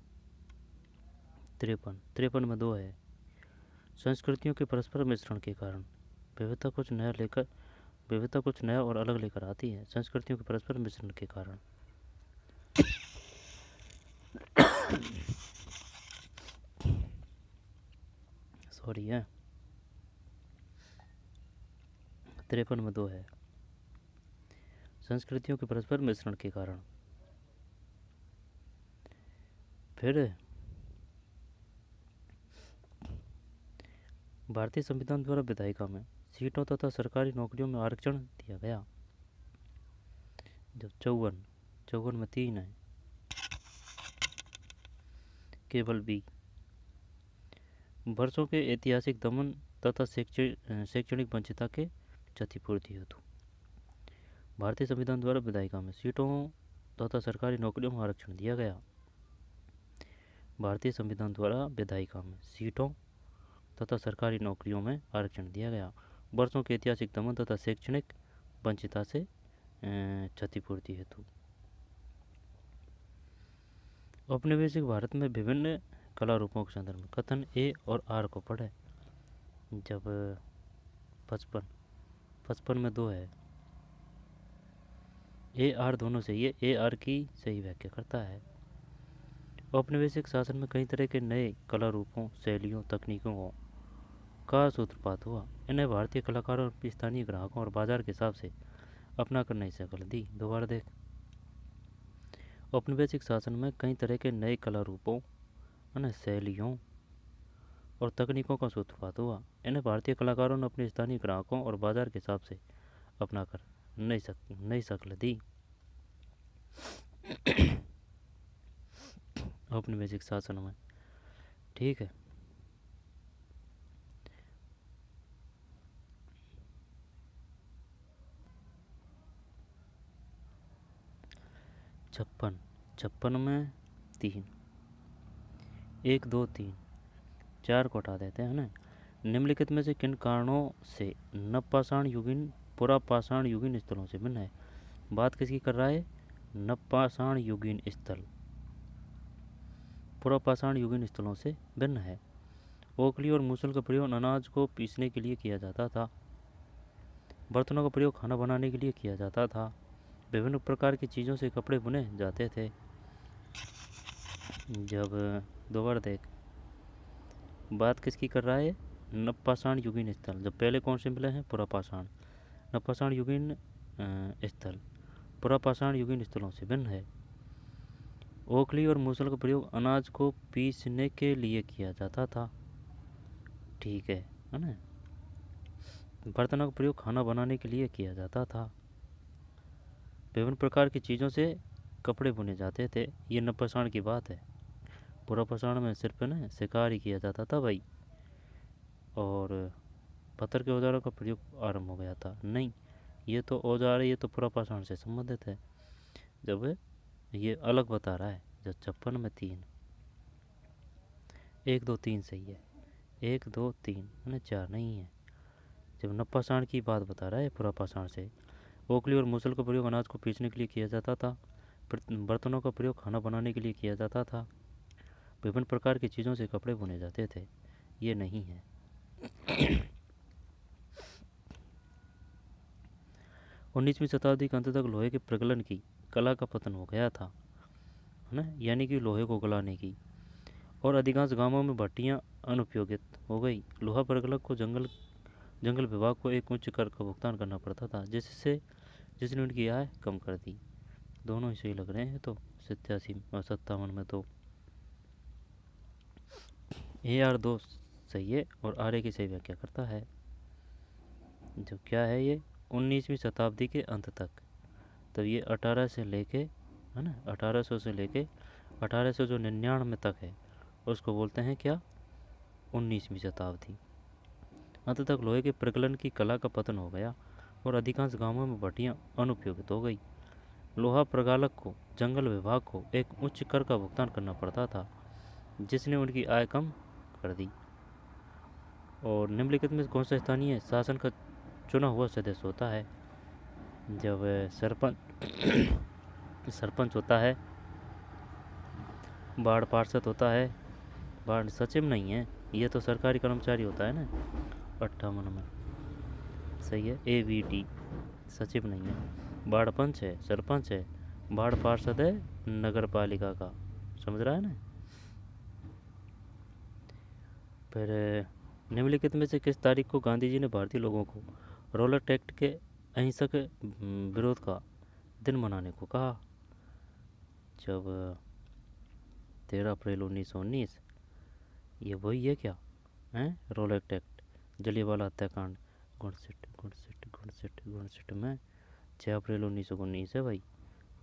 53 में 2 है। संस्कृतियों के परस्पर मिश्रण के कारण। विविधता कुछ नया लेकर विविधता कुछ नया और अलग लेकर आती है संस्कृतियों के परस्पर मिश्रण के कारण। सॉरी है। 53 में 2 है। संस्कृतियों के परस्पर मिश्रण के कारण। फिर भारतीय संविधान द्वारा विधायिका में सीटों तथा सरकारी नौकरियों में आरक्षण दिया गया। जब 54 में 3 है। केवल बी। वर्षों के ऐतिहासिक दमन तथा शैक्षणिक वंचितता के क्षतिपूर्ति हेतु भारतीय संविधान द्वारा विधायिका में सीटों तथा सरकारी नौकरियों में आरक्षण दिया गया। भारतीय संविधान द्वारा विधायिका में सीटों तथा सरकारी नौकरियों में आरक्षण दिया गया वर्षों के ऐतिहासिक दमन तथा शैक्षणिक वंचितता से क्षतिपूर्ति हेतु। औपनिवेशिक भारत में विभिन्न कला रूपों के संदर्भ में कथन ए और आर को पढ़े। जब 55 में 2 है। ए आर दोनों सही है, ए आर की सही व्याख्या करता है। औपनिवेशिक शासन में कई तरह के नए कला रूपों, शैलियों, तकनीकों का सूत्रपात हुआ। इन्हें भारतीय कलाकारों और स्थानीय ग्राहकों और बाजार के हिसाब से अपना कर नई शक्ल दी। दोबारा देख। औपनिवेशिक शासन में कई तरह के नए कला रूपों, शैलियों और तकनीकों का सूत्रपात हुआ। इन्हें भारतीय कलाकारों ने अपने स्थानीय ग्राहकों और बाजार के हिसाब से अपना कर नई शक्ल दी। औपनिवेशिक शासन में, ठीक है। छप्पन में 3, 1 2 3 4 को हटा देते हैं ना। निम्नलिखित में से किन कारणों से नवपाषाण युगीन पुरापाषाण युगीन स्थलों से भिन्न है। बात किसकी कर रहा है? नवपाषाण युगीन स्थल पुरापाषाण युगीन स्थलों से भिन्न है। ओखली और मूसल का प्रयोग अनाज को पीसने के लिए किया जाता था। बर्तनों का प्रयोग खाना बनाने के लिए किया जाता था। विभिन्न प्रकार की चीज़ों से कपड़े बुने जाते थे। जब दोबारा देख, बात किसकी कर रहा है? नवपाषाण युगीन स्थल। जब पहले कौन से मिले हैं? पुरापाषाण। नवपाषाण युगीन स्थल पुरापाषाण युगीन स्थलों से भिन्न है। ओखली और मूसल का प्रयोग अनाज को पीसने के लिए किया जाता था, ठीक है ना। बर्तनों का प्रयोग खाना बनाने के लिए किया जाता था। विभिन्न प्रकार की चीज़ों से कपड़े बुने जाते थे। ये नवपाषाण की बात है। पुरापाषाण में सिर्फ ना शिकार ही किया जाता था भाई, और पत्थर के औजारों का प्रयोग आरंभ हो गया था। नहीं, ये तो औजार, ये तो पुरापाषाण से संबंधित है। जब ये अलग बता रहा है। जब 56 में 3, 1 2 3 सही है। 1 2 3 मैंने 4 नहीं है। जब नवपाषाण की बात बता रहा है पुरापाषाण से, ओखली और मूसल का प्रयोग अनाज को पीसने के लिए किया जाता था। बर्तनों का प्रयोग खाना बनाने के लिए किया जाता था। विभिन्न प्रकार की चीज़ों से कपड़े बुने जाते थे, ये नहीं है। 19वीं शताब्दी के अंत तक लोहे के प्रगलन की कला का पतन हो गया था, है ना, यानी कि लोहे को गलाने की, और अधिकांश गांवों में भट्टियां अनुपयोगित हो गई। लोहा प्रगलक को जंगल विभाग को एक उच्च कर का भुगतान करना पड़ता था, जिसने उनकी आय कम कर दी। दोनों ही सही लग रहे हैं। तो 87 और 57 में तो ए आर 2 सही है और आर ए की सही व्याख्या करता है। जो क्या है ये? 19वीं शताब्दी के अंत तक, तो ये 18 से लेके, है ना, 1800 से लेके 1899 तक है, उसको बोलते हैं क्या? 19वीं शताब्दी। अंत तक लोहे के प्रगलन की कला का पतन हो गया और अधिकांश गांवों में भट्टियां अनुपयोगित हो गई। लोहा प्रगालक को जंगल विभाग को एक उच्च कर का भुगतान करना पड़ता था, जिसने उनकी आय कम कर दी। और निम्नलिखित में कौन सा स्थानीय शासन का चुना हुआ सदस्य होता है? जब सरपंच सरपंच होता है, वार्ड पार्षद होता है, वार्ड सचिव नहीं है, ये तो सरकारी कर्मचारी होता है ना 58 में। सही है, AVT, सचिव नहीं है। वार्ड पंच है, सरपंच है, वार्ड पार्षद है नगर पालिका का। समझ रहा है ना। फिर निम्नलिखित में से किस तारीख को गांधी जी ने भारतीय लोगों को रोलर एक्ट के अहिंसक विरोध का दिन मनाने को कहा? जब 13 अप्रैल 1919। ये वही है क्या? हैं, रोलर एक्ट, जलियांवाला हत्याकांड, गुणसिट में 6 अप्रैल 1919 है भाई।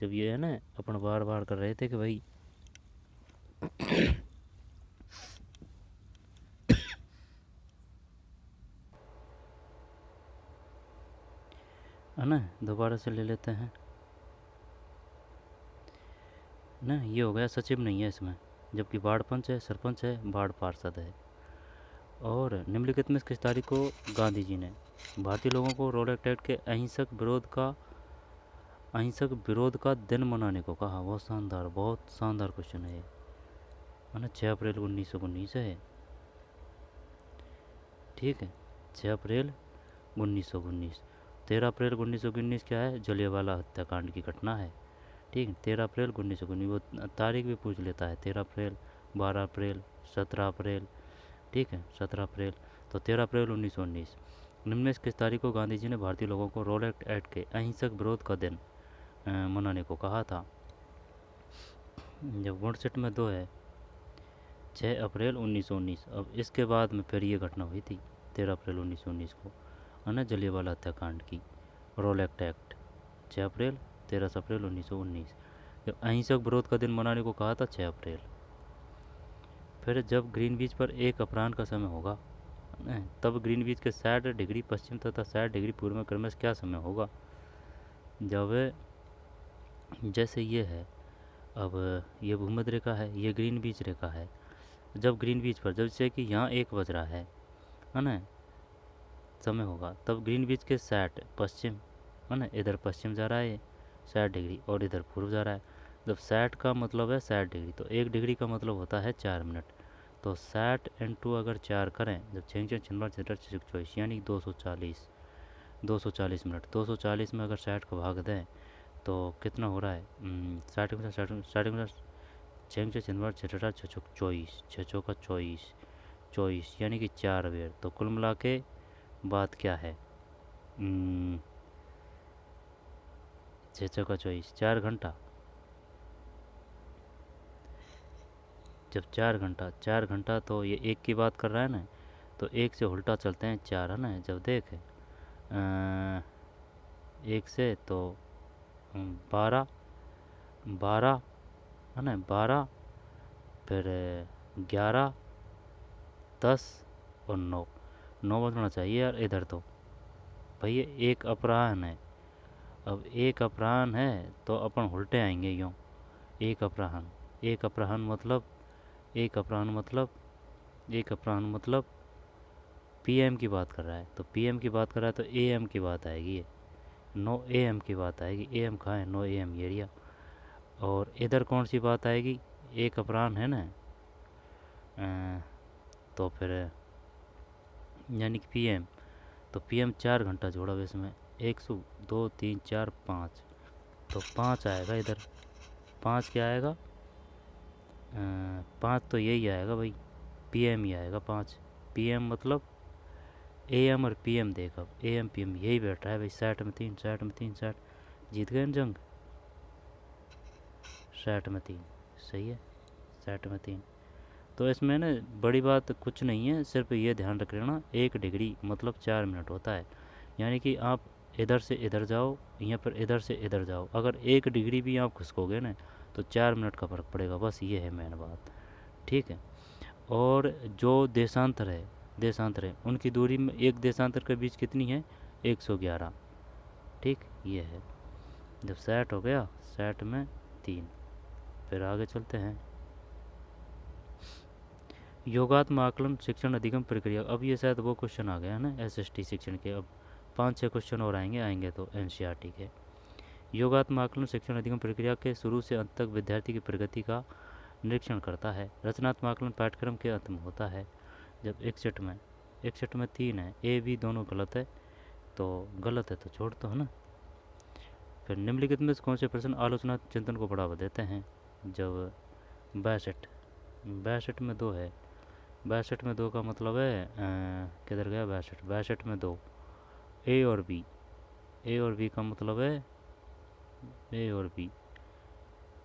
जब ये है ना, अपन बार बार कर रहे थे कि भाई है ना, दोबारा से ले लेते हैं ना। ये हो गया, सचिव नहीं है इसमें, जबकि वार्ड पंच है, सरपंच है, वार्ड पार्षद है। और निम्नलिखित में किस तारीख को गांधी जी ने भारतीय लोगों को रोलर एक्ट के अहिंसक विरोध का दिन मनाने को कहा? बहुत शानदार क्वेश्चन है ये, है ना। 6 अप्रैल 1919 है। ठीक है, 6 अप्रैल 1919। 13 अप्रैल 1919 क्या है? जलियांवाला हत्याकांड की घटना है। ठीक है, 13 अप्रैल 1919, वो तारीख भी पूछ लेता है, 13 अप्रैल, 12 अप्रैल, 17 अप्रैल। ठीक है, 17 अप्रैल। तो 13 अप्रैल 1919। निम्न में से किस तारीख को गांधी जी ने भारतीय लोगों को रोलर एक्ट के अहिंसक विरोध का दिन मनाने को कहा था? जब गुणसिट में दो है, 6 अप्रैल 1919। अब इसके बाद में फिर ये घटना हुई थी 13 अप्रैल 1919 को, है ना, जलियांवाला हत्याकांड की, रोलर एक्ट। 6 अप्रैल, 13 अप्रैल 1919। जब अहिंसक विरोध का दिन मनाने को कहा था 6 अप्रैल। फिर जब ग्रीनविच पर एक अपराह्न का समय होगा, तब ग्रीनविच के 60 डिग्री पश्चिम तथा 60 डिग्री पूर्व में क्रमश क्या समय होगा? जब जैसे ये है, अब ये भूमध्य रेखा है, ये ग्रीनविच रेखा है। जब ग्रीनविच पर, जैसे कि यहाँ 1 बज रहा है ना, समय होगा, तब ग्रीनविच के 60 पश्चिम, है ना, इधर पश्चिम जा रहा है 60 डिग्री, और इधर पूर्व जा रहा है। जब 60 का मतलब है 60 डिग्री, तो 1 डिग्री का मतलब होता है 4 मिनट। तो 60 × अगर 4 करें, जब 6 यानी 240, 240 मिनट। 240 में अगर 60 का भाग दें तो कितना हो रहा है? 60 24, 6 24, यानी कि 4 बेर। तो कुल मिला के बात क्या है? 6 × 24, 4 घंटा। जब 4 घंटा तो ये एक की बात कर रहा है ना, तो एक से उल्टा चलते हैं 4, है ना। जब देख एक से तो 12, 12, है ना, 12, फिर 11, 10 और 9, 9 बजना चाहिए यार इधर तो। भैया एक अपराह्न है, अब एक अपराह्न है तो अपन उल्टे आएंगे यूँ। एक अपराह्न, एक अपराह्न मतलब, एक अपराह्न मतलब, एक अपराह्न मतलब PM की बात कर रहा है, तो PM की बात कर रहा है तो AM की बात आएगी ये, 9 AM की बात आएगी। AM कहाँ है? 9 AM एरिया। और इधर कौन सी बात आएगी? एक अपराह्न है ना, तो फिर यानी कि PM, तो PM 4 घंटा जोड़ा अब इसमें, 102, 3, 4, 5, तो 5 आएगा इधर। 5 क्या आएगा? 5 तो यही आएगा भाई, PM ही आएगा 5। PM मतलब AM और PM, देख अब AM PM यही बैठ रहा है भाई। 60 में 3, 60 में 3, 60, जीत गए ना जंग। 60 में 3 सही है, 60 में 3। तो इसमें ना बड़ी बात कुछ नहीं है, सिर्फ ये ध्यान रख लेना 1 डिग्री मतलब 4 मिनट होता है। यानी कि आप इधर से इधर जाओ या फिर इधर से इधर जाओ, अगर 1 डिग्री भी आप खिसकोगे ना तो 4 मिनट का फ़र्क पड़ेगा, बस ये है मेन बात। ठीक है। और जो देशांतर है उनकी दूरी में, एक देशांतर के बीच कितनी है? 111। ठीक, ये है। जब 60 हो गया, 60 में 3, फिर आगे चलते हैं। योगात्म आकलन शिक्षण अधिगम प्रक्रिया, अब ये शायद वो क्वेश्चन आ गया है ना SST शिक्षण के। अब 5-6 क्वेश्चन और आएंगे तो एनसीईआरटी के। योगात्मक आकलन शिक्षण अधिगम प्रक्रिया के शुरू से अंत तक विद्यार्थी की प्रगति का निरीक्षण करता है। रचनात्मक आकलन पाठ्यक्रम के अंत में होता है। जब 61 में 3 है, ए बी दोनों गलत है, तो गलत है तो छोड़ दो, है ना। फिर निम्नलिखित में से कौन से प्रश्न आलोचना चिंतन को बढ़ावा देते हैं? जब 62 में 2 है, 62 में 2 का मतलब है किधर गया 62 में 2, ए और बी, ए और बी का मतलब है ए और बी,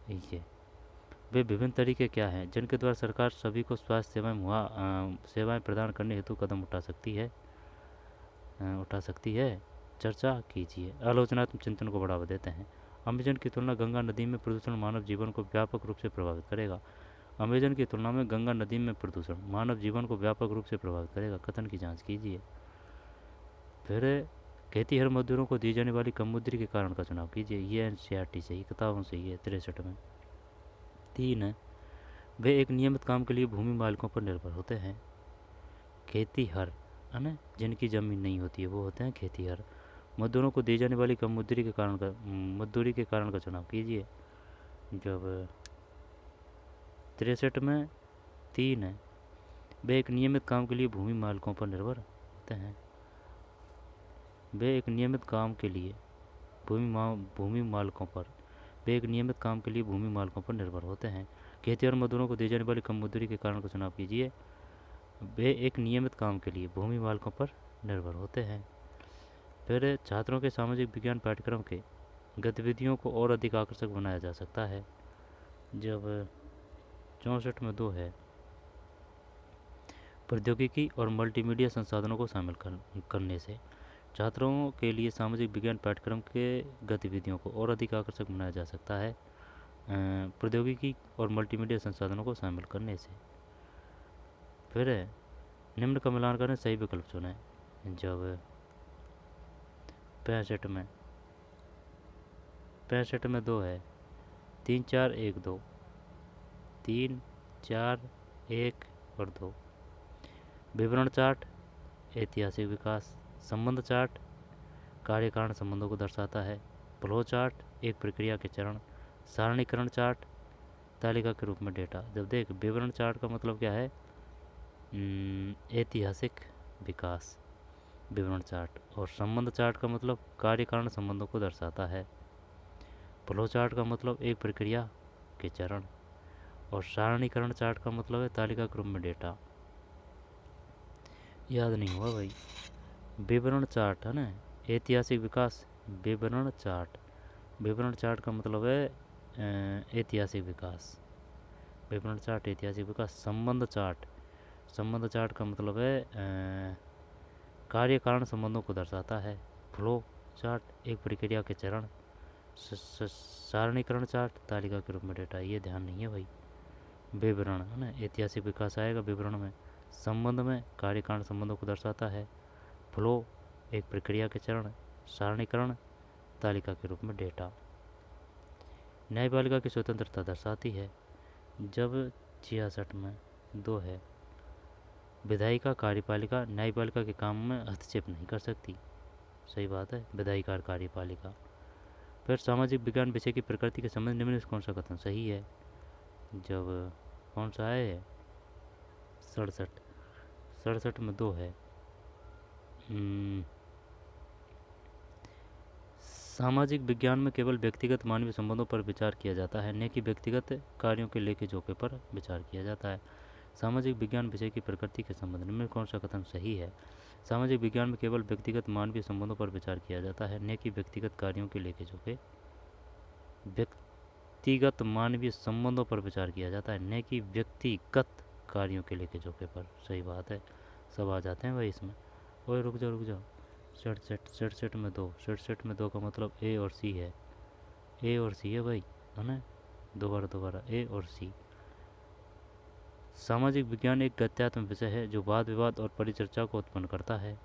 ये वे विभिन्न तरीके क्या हैं जिनके द्वारा सरकार सभी को स्वास्थ्य सेवाएं प्रदान करने हेतु कदम उठा सकती है? चर्चा कीजिए। आलोचनात्मक चिंतन को बढ़ावा देते हैं। अमेजन की तुलना गंगा नदी में प्रदूषण मानव जीवन को व्यापक रूप से प्रभावित करेगा। अमेजन की तुलना में गंगा नदी में प्रदूषण मानव जीवन को व्यापक रूप से प्रभावित करेगा। कथन की जांच कीजिए। फिर खेतीहर मजदूरों को दी जाने वाली कम मुद्री के कारण का चुनाव कीजिए। ये एनसीईआरटी से ही, किताबों से ही है। 63 में 3 है, वे एक नियमित काम के लिए भूमि मालिकों पर निर्भर होते हैं। खेतीहर है ना, जिनकी ज़मीन नहीं होती है वो होते हैं खेतीहर। मजदूरों को दी जाने वाली कम मजदूरी के कारण का चुनाव कीजिए। जब 63 में 3 है, वे एक नियमित काम के लिए भूमि मालिकों पर निर्भर होते हैं। वे एक नियमित काम के लिए भूमि मालिकों पर वे एक नियमित काम के लिए भूमि मालिकों पर निर्भर होते हैं। खेती और मजदूरों को दी जाने वाली कम मजदूरी के कारण का चुनाव कीजिए। वे एक नियमित काम के लिए भूमि मालिकों पर निर्भर होते हैं। फिर छात्रों के सामाजिक विज्ञान पाठ्यक्रम के गतिविधियों को और अधिक आकर्षक बनाया जा सकता है। जब 64 में 2 है, प्रौद्योगिकी और मल्टीमीडिया संसाधनों को शामिल करने से छात्रों के लिए सामाजिक विज्ञान पाठ्यक्रम के गतिविधियों को और अधिक आकर्षक बनाया जा सकता है। प्रौद्योगिकी और मल्टीमीडिया संसाधनों को शामिल करने से। फिर निम्न का मिलान करें, सही विकल्प चुनें। जब 65 में 2 है, 3 4 1 2, 3 4 1 और 2। विवरण चार्ट ऐतिहासिक विकास, संबंध चार्ट कार्य कारण संबंधों को दर्शाता है, फ्लो चार्ट एक प्रक्रिया के चरण, सारणीकरण चार्ट तालिका के रूप में डेटा। जब देख, विवरण चार्ट का मतलब क्या है? ऐतिहासिक विकास विवरण चार्ट। और संबंध चार्ट का मतलब कार्य कारण संबंधों को दर्शाता है। फ्लो चार्ट का मतलब एक प्रक्रिया के चरण। और सारणीकरण चार्ट का मतलब है तालिका के रूप में डेटा। याद नहीं हुआ भाई? विवरण चार्ट है ना, ऐतिहासिक विकास विवरण चार्ट। विवरण चार्ट का मतलब है ऐतिहासिक विकास। विवरण चार्ट ऐतिहासिक विकास। संबंध चार्ट का मतलब है कार्य कारण संबंधों को दर्शाता है। फ्लो चार्ट एक प्रक्रिया के चरण। सारणीकरण चार्ट तालिका के रूप में डेटा। ये ध्यान नहीं है भाई। विवरण है ना, ऐतिहासिक विकास आएगा विवरण में। संबंध में कार्य कारण संबंधों को दर्शाता है। फ्लो एक प्रक्रिया के चरण। सारणीकरण तालिका के रूप में डेटा। न्यायपालिका की स्वतंत्रता दर्शाती है। जब 66 में 2 है, विधायिका कार्यपालिका न्यायपालिका के काम में हस्तक्षेप नहीं कर सकती। सही बात है, विधायिका और कार्यपालिका। फिर सामाजिक विज्ञान विषय की प्रकृति के संबंध निम्न में कौन सा कथन सही है? जब कौन सा है? 67 में 2 है, सामाजिक विज्ञान में केवल व्यक्तिगत मानवीय संबंधों पर विचार किया जाता है, न कि व्यक्तिगत कार्यों के लेखे जोखे पर विचार किया जाता है। सामाजिक विज्ञान विषय की प्रकृति के संबंध में कौन सा कथन सही है? सामाजिक विज्ञान में केवल व्यक्तिगत मानवीय संबंधों पर विचार किया जाता है, न कि व्यक्तिगत कार्यों के लेखे जोखे। व्यक्तिगत मानवीय संबंधों पर विचार किया जाता है, न कि व्यक्तिगत कार्यों के लेखे जोखे पर। सही बात है, सब आ जाते हैं भाई इसमें। ओए रुक जाओ। 67 में 2 का मतलब ए और सी है। ए और सी है भाई, है ना। दोबारा ए और सी। सामाजिक विज्ञान एक गत्यात्मक विषय है जो वाद विवाद और परिचर्चा को उत्पन्न करता है।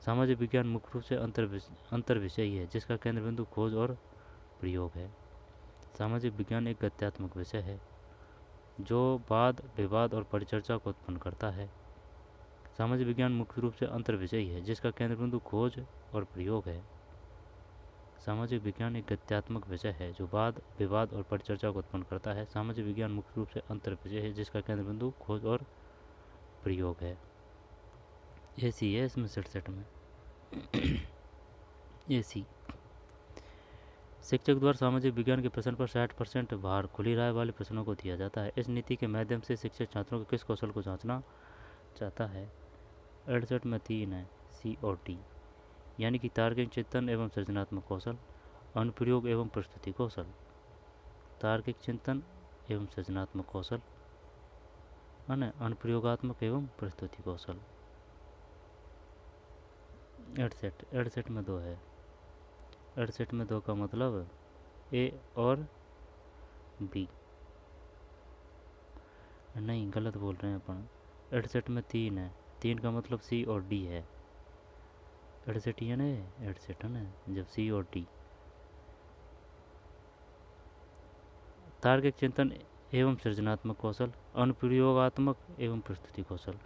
सामाजिक विज्ञान मुख्य रूप से अंतर विषयी है जिसका केंद्र बिंदु खोज और प्रयोग है। सामाजिक विज्ञान एक गत्यात्मक विषय है जो वाद विवाद और परिचर्चा को उत्पन्न करता है। सामाजिक विज्ञान मुख्य रूप से अंतर विषय है जिसका केंद्र बिंदु खोज और प्रयोग है। सामाजिक विज्ञान एक गत्यात्मक विषय है जो वाद विवाद और परिचर्चा को उत्पन्न करता है। सामाजिक विज्ञान मुख्य रूप से अंतर विषय है जिसका केंद्र बिंदु खोज और प्रयोग है। एसी है इसमें 67 में। एसी शिक्षक द्वारा सामाजिक विज्ञान के प्रश्न पर 60% भार खुली राय वाले प्रश्नों को दिया जाता है। इस नीति के माध्यम से शिक्षक छात्रों के किस कौशल को जांचना चाहता है? 68 में 3 है, सी और टी, यानी कि तार्किक चिंतन एवं सृजनात्मक कौशल, अनुप्रयोग एवं प्रस्तुति कौशल। तार्किक चिंतन एवं सृजनात्मक कौशल, अनुप्रयोगात्मक एवं प्रस्तुति कौशल। 68 में 2 है। 68 में 2 का मतलब ए और बी, नहीं गलत बोल रहे हैं अपन। 68 में 3 है, 3 का मतलब सी और डी है। 68 है ना, 68 है ना, जब सी और डी। तार्किक चिंतन एवं सृजनात्मक कौशल, अनुप्रयोगात्मक एवं प्रस्तुति कौशल।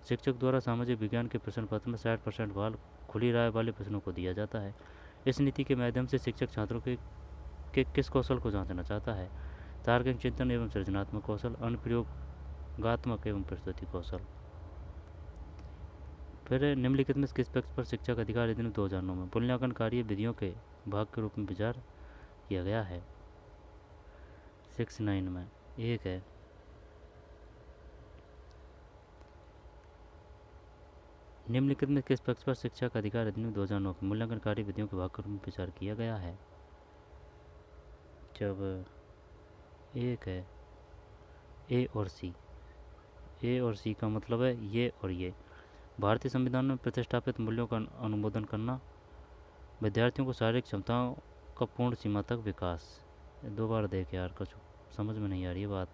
शिक्षक द्वारा सामाजिक विज्ञान के प्रश्न पत्र में 60% भाग खुली राय वाले प्रश्नों को दिया जाता है। इस नीति के माध्यम से शिक्षक छात्रों के किस कौशल को जांचना चाहता है? तार्किक चिंतन एवं सृजनात्मक कौशल, अनुप्रयोगात्मक एवं प्रस्तुति कौशल। फिर निम्नलिखित में किस पक्ष पर शिक्षक अधिकार अधिनियम 2009 में मूल्यांकन कार्य विधियों के भाग के रूप में विचार किया गया है? 69 में 1 है। निम्नलिखित में किस पक्ष पर शिक्षक अधिकार अधिनियम 2009 के मूल्यांकन कार्य विधियों के भाग के रूप में विचार किया गया है? जब 1 है, ए और सी। ए और सी का मतलब है ये और ये। भारतीय संविधान में प्रतिष्ठापित मूल्यों का अनुमोदन करना, विद्यार्थियों को शारीरिक क्षमताओं का पूर्ण सीमा तक विकास। 2 बार देख यार, कुछ समझ में नहीं आ रही है बात।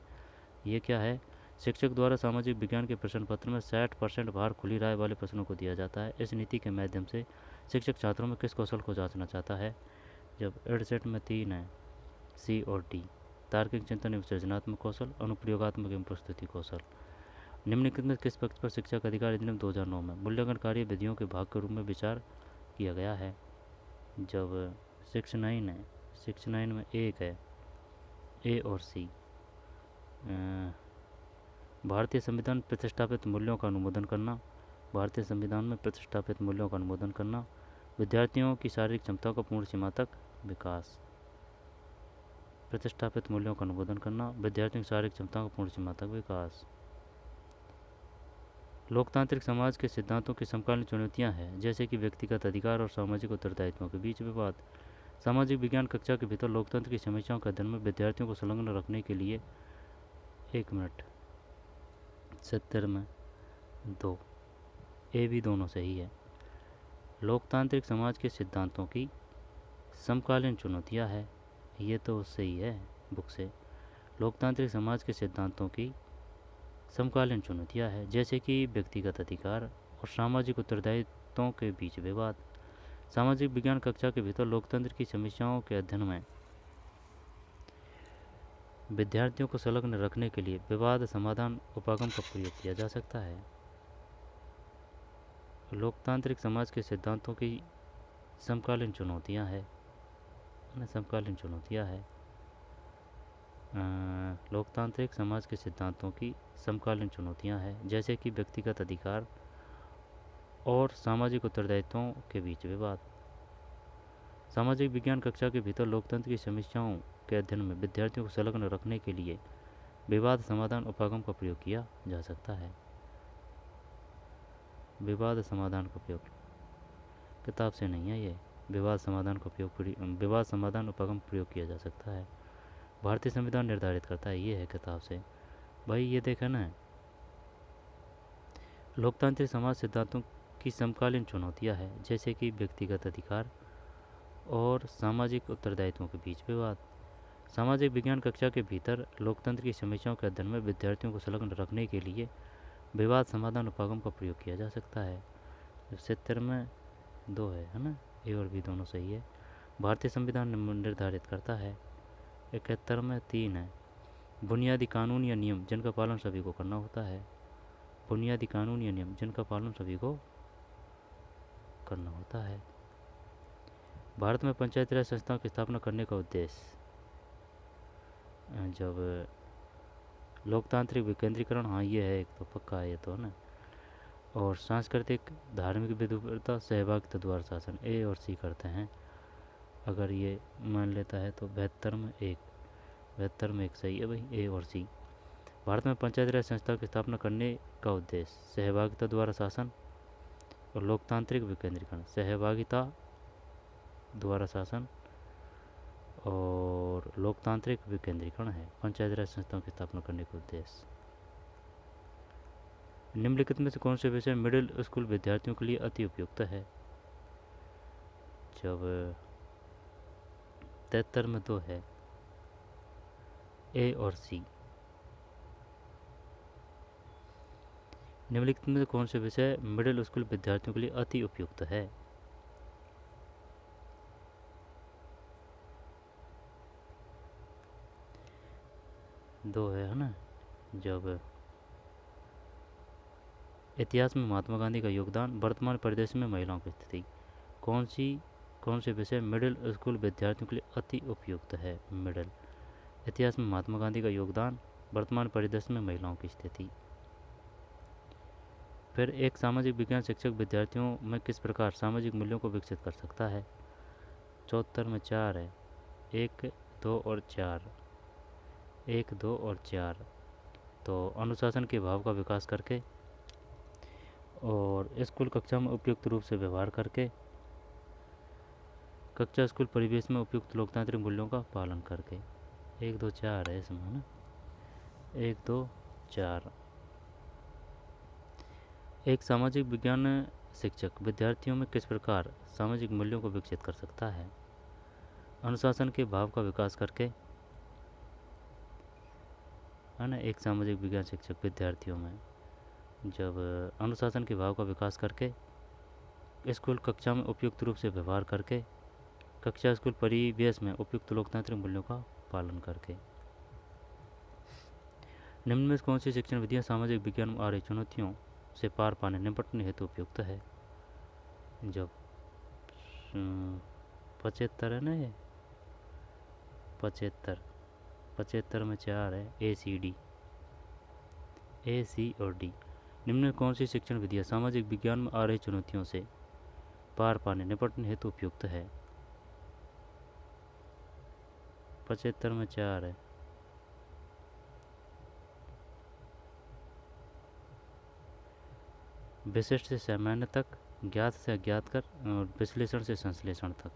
ये क्या है? शिक्षक द्वारा सामाजिक विज्ञान के प्रश्न पत्र में 60% भार खुली राय वाले प्रश्नों को दिया जाता है। इस नीति के माध्यम से शिक्षक छात्रों में किस कौशल को जांचना चाहता है? जब 68 में 3 है, सी और डी। तार्किक चिंतन एवं सृजनात्मक कौशल, अनुप्रयोगात्मक एवं प्रस्तुति कौशल। निम्नलिखित में किस पक्ष पर शिक्षक अधिकार अधिनियम 2009 में मूल्यांकन कार्य विधियों के भाग के रूप में विचार किया गया है? जब 69 है, 69 में 1 है, ए और सी। भारतीय संविधान प्रतिष्ठापित मूल्यों का अनुमोदन करना, भारतीय संविधान में प्रतिष्ठापित मूल्यों का अनुमोदन करना, विद्यार्थियों की शारीरिक क्षमताओं का पूर्ण सीमा तक विकास। प्रतिष्ठापित मूल्यों का अनुमोदन करना, विद्यार्थियों की शारीरिक क्षमताओं का पूर्ण सीमा तक विकास। लोकतांत्रिक समाज के सिद्धांतों की समकालीन चुनौतियां हैं, जैसे कि व्यक्तिगत अधिकार और सामाजिक उत्तरदायित्वों के बीच विवाद। सामाजिक विज्ञान कक्षा के भीतर लोकतंत्र की समस्याओं के अध्ययन में विद्यार्थियों को संलग्न रखने के लिए 1 मिनट 70 में 2, ए भी दोनों सही है। लोकतांत्रिक समाज के सिद्धांतों की समकालीन चुनौतियां है, ये तो सही है बुक से। लोकतांत्रिक समाज के सिद्धांतों की समकालीन चुनौतियां है, जैसे कि व्यक्तिगत अधिकार और सामाजिक उत्तरदायित्वों के बीच विवाद। सामाजिक विज्ञान कक्षा के भीतर लोकतंत्र की समस्याओं के अध्ययन में विद्यार्थियों को संलग्न रखने के लिए विवाद समाधान उपागम का प्रयोग किया जा सकता है। लोकतांत्रिक समाज के सिद्धांतों की समकालीन चुनौतियां है, समकालीन चुनौतियां है। लोकतांत्रिक समाज के सिद्धांतों की समकालीन चुनौतियां हैं, जैसे कि व्यक्तिगत अधिकार और सामाजिक उत्तरदायित्वों के बीच विवाद। सामाजिक विज्ञान कक्षा के भीतर लोकतंत्र की समस्याओं के अध्ययन में विद्यार्थियों को संलग्न रखने के लिए विवाद समाधान उपागम का प्रयोग किया जा सकता है। विवाद समाधान का प्रयोग किताब से नहीं है, ये विवाद समाधान का प्रयोग विवाद समाधान उपागम प्रयोग किया जा सकता है। भारतीय संविधान निर्धारित करता है, ये है किताब से भाई। ये देखा ना, लोकतांत्रिक समाज सिद्धांतों की समकालीन चुनौतियां हैं, जैसे कि व्यक्तिगत अधिकार और सामाजिक उत्तरदायित्वों के बीच विवाद। सामाजिक विज्ञान कक्षा के भीतर लोकतंत्र की समस्याओं के अध्ययन में विद्यार्थियों को संलग्न रखने के लिए विवाद समाधान उपागम का प्रयोग किया जा सकता है। 70 में 2 है ना, ए और बी दोनों सही है। भारतीय संविधान निर्धारित करता है। 71 में 3 है, बुनियादी कानून या नियम जिनका पालन सभी को करना होता है। बुनियादी कानून या नियम जिनका पालन सभी को करना होता है। भारत में पंचायती राज संस्थाओं की स्थापना करने का उद्देश्य, जब लोकतांत्रिक विकेंद्रीकरण, हाँ ये है, एक तो पक्का है ये तो, है ना। और सांस्कृतिक धार्मिक विविधता, सहभागिता द्वारा शासन, ए और सी करते हैं। अगर ये मान लेता है तो 72 में एक सही है भाई, ए और सी। भारत में पंचायती राज संस्थाओं की स्थापना करने का उद्देश्य सहभागिता द्वारा शासन और लोकतांत्रिक विकेंद्रीकरण, सहभागिता द्वारा शासन और लोकतांत्रिक विकेंद्रीकरण है पंचायती राज संस्थाओं की स्थापना करने का उद्देश्य। निम्नलिखित में से कौन से विषय मिडिल स्कूल विद्यार्थियों के लिए अति उपयुक्त है? जब 73 में तो है ए और सी। निम्नलिखित में से कौन से विषय मिडिल स्कूल विद्यार्थियों के लिए अति उपयुक्त है? दो है ना। जब इतिहास में महात्मा गांधी का योगदान, वर्तमान परिदृश्य में महिलाओं की स्थिति, कौन से विषय मिडिल स्कूल विद्यार्थियों के लिए अति उपयुक्त है? मिडिल। इतिहास में महात्मा गांधी का योगदान, वर्तमान परिदृश्य में महिलाओं की स्थिति। फिर एक सामाजिक विज्ञान शिक्षक विद्यार्थियों में किस प्रकार सामाजिक मूल्यों को विकसित कर सकता है? 74 में 4 है, 1, 2 और 4, 1, 2 और 4। तो अनुशासन के भाव का विकास करके और स्कूल कक्षा में उपयुक्त रूप से व्यवहार करके, कक्षा स्कूल परिवेश में उपयुक्त लोकतांत्रिक मूल्यों का पालन करके। 1, 2, 4 है इसमें ना, 1, 2, 4। एक सामाजिक विज्ञान शिक्षक विद्यार्थियों में किस प्रकार सामाजिक मूल्यों को विकसित कर सकता है? अनुशासन के भाव का विकास करके, है ना। एक सामाजिक विज्ञान शिक्षक विद्यार्थियों में जब अनुशासन के भाव का विकास करके, स्कूल कक्षा में उपयुक्त रूप से व्यवहार करके, कक्षा स्कूल परिवेश में उपयुक्त लोकतांत्रिक मूल्यों का पालन करके। निम्न में कौन सी शिक्षण विधियाँ सामाजिक विज्ञान में आ रही चुनौतियों से पार पाने निपटने हेतु उपयुक्त है? जब 75 है ना, ये 75 में 4 है, ए सी और डी। निम्न में कौन सी शिक्षण विधियाँ सामाजिक विज्ञान में आ रही चुनौतियों से पार पाने निपटने हेतु उपयुक्त है? 75 में 4 है। विशिष्ट से सामान्य तक, ज्ञात से अज्ञात कर और विश्लेषण से संश्लेषण तक।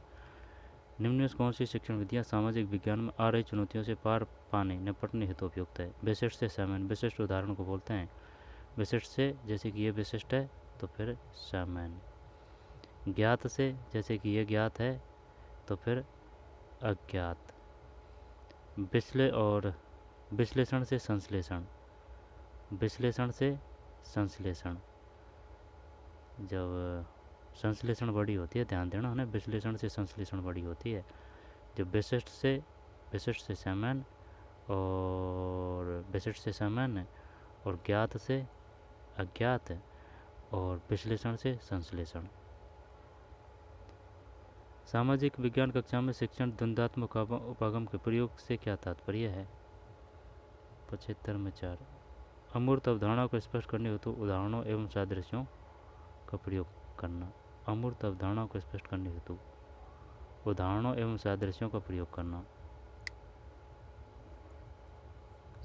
निम्न में कौन सी शिक्षण विधियाँ सामाजिक विज्ञान में आ रही चुनौतियों से पार पाने निपटने हेतु उपयुक्त है? विशिष्ट से सामान्य, विशिष्ट उदाहरण को बोलते हैं विशिष्ट से, जैसे कि ये विशिष्ट है तो फिर सामान्य। ज्ञात से, जैसे कि ये ज्ञात है तो फिर अज्ञात। विश्लेषण से संश्लेषण, विश्लेषण से संश्लेषण। जब संश्लेषण बड़ी होती है, ध्यान देना है ना, विश्लेषण से संश्लेषण बड़ी होती है। जब विशिष्ट से सामान्य और विशिष्ट से सामान्य और ज्ञात से अज्ञात और विश्लेषण से संश्लेषण। सामाजिक विज्ञान कक्षा में शिक्षण द्वंद्वात्मक उपागम के प्रयोग से क्या तात्पर्य है? 75 में 4। अमूर्त अवधारणाओं को स्पष्ट करने हेतु उदाहरणों एवं सादृश्यों का प्रयोग करना। अमूर्त अवधारणाओं को स्पष्ट करने हेतु उदाहरणों एवं सादृश्यों का प्रयोग करना।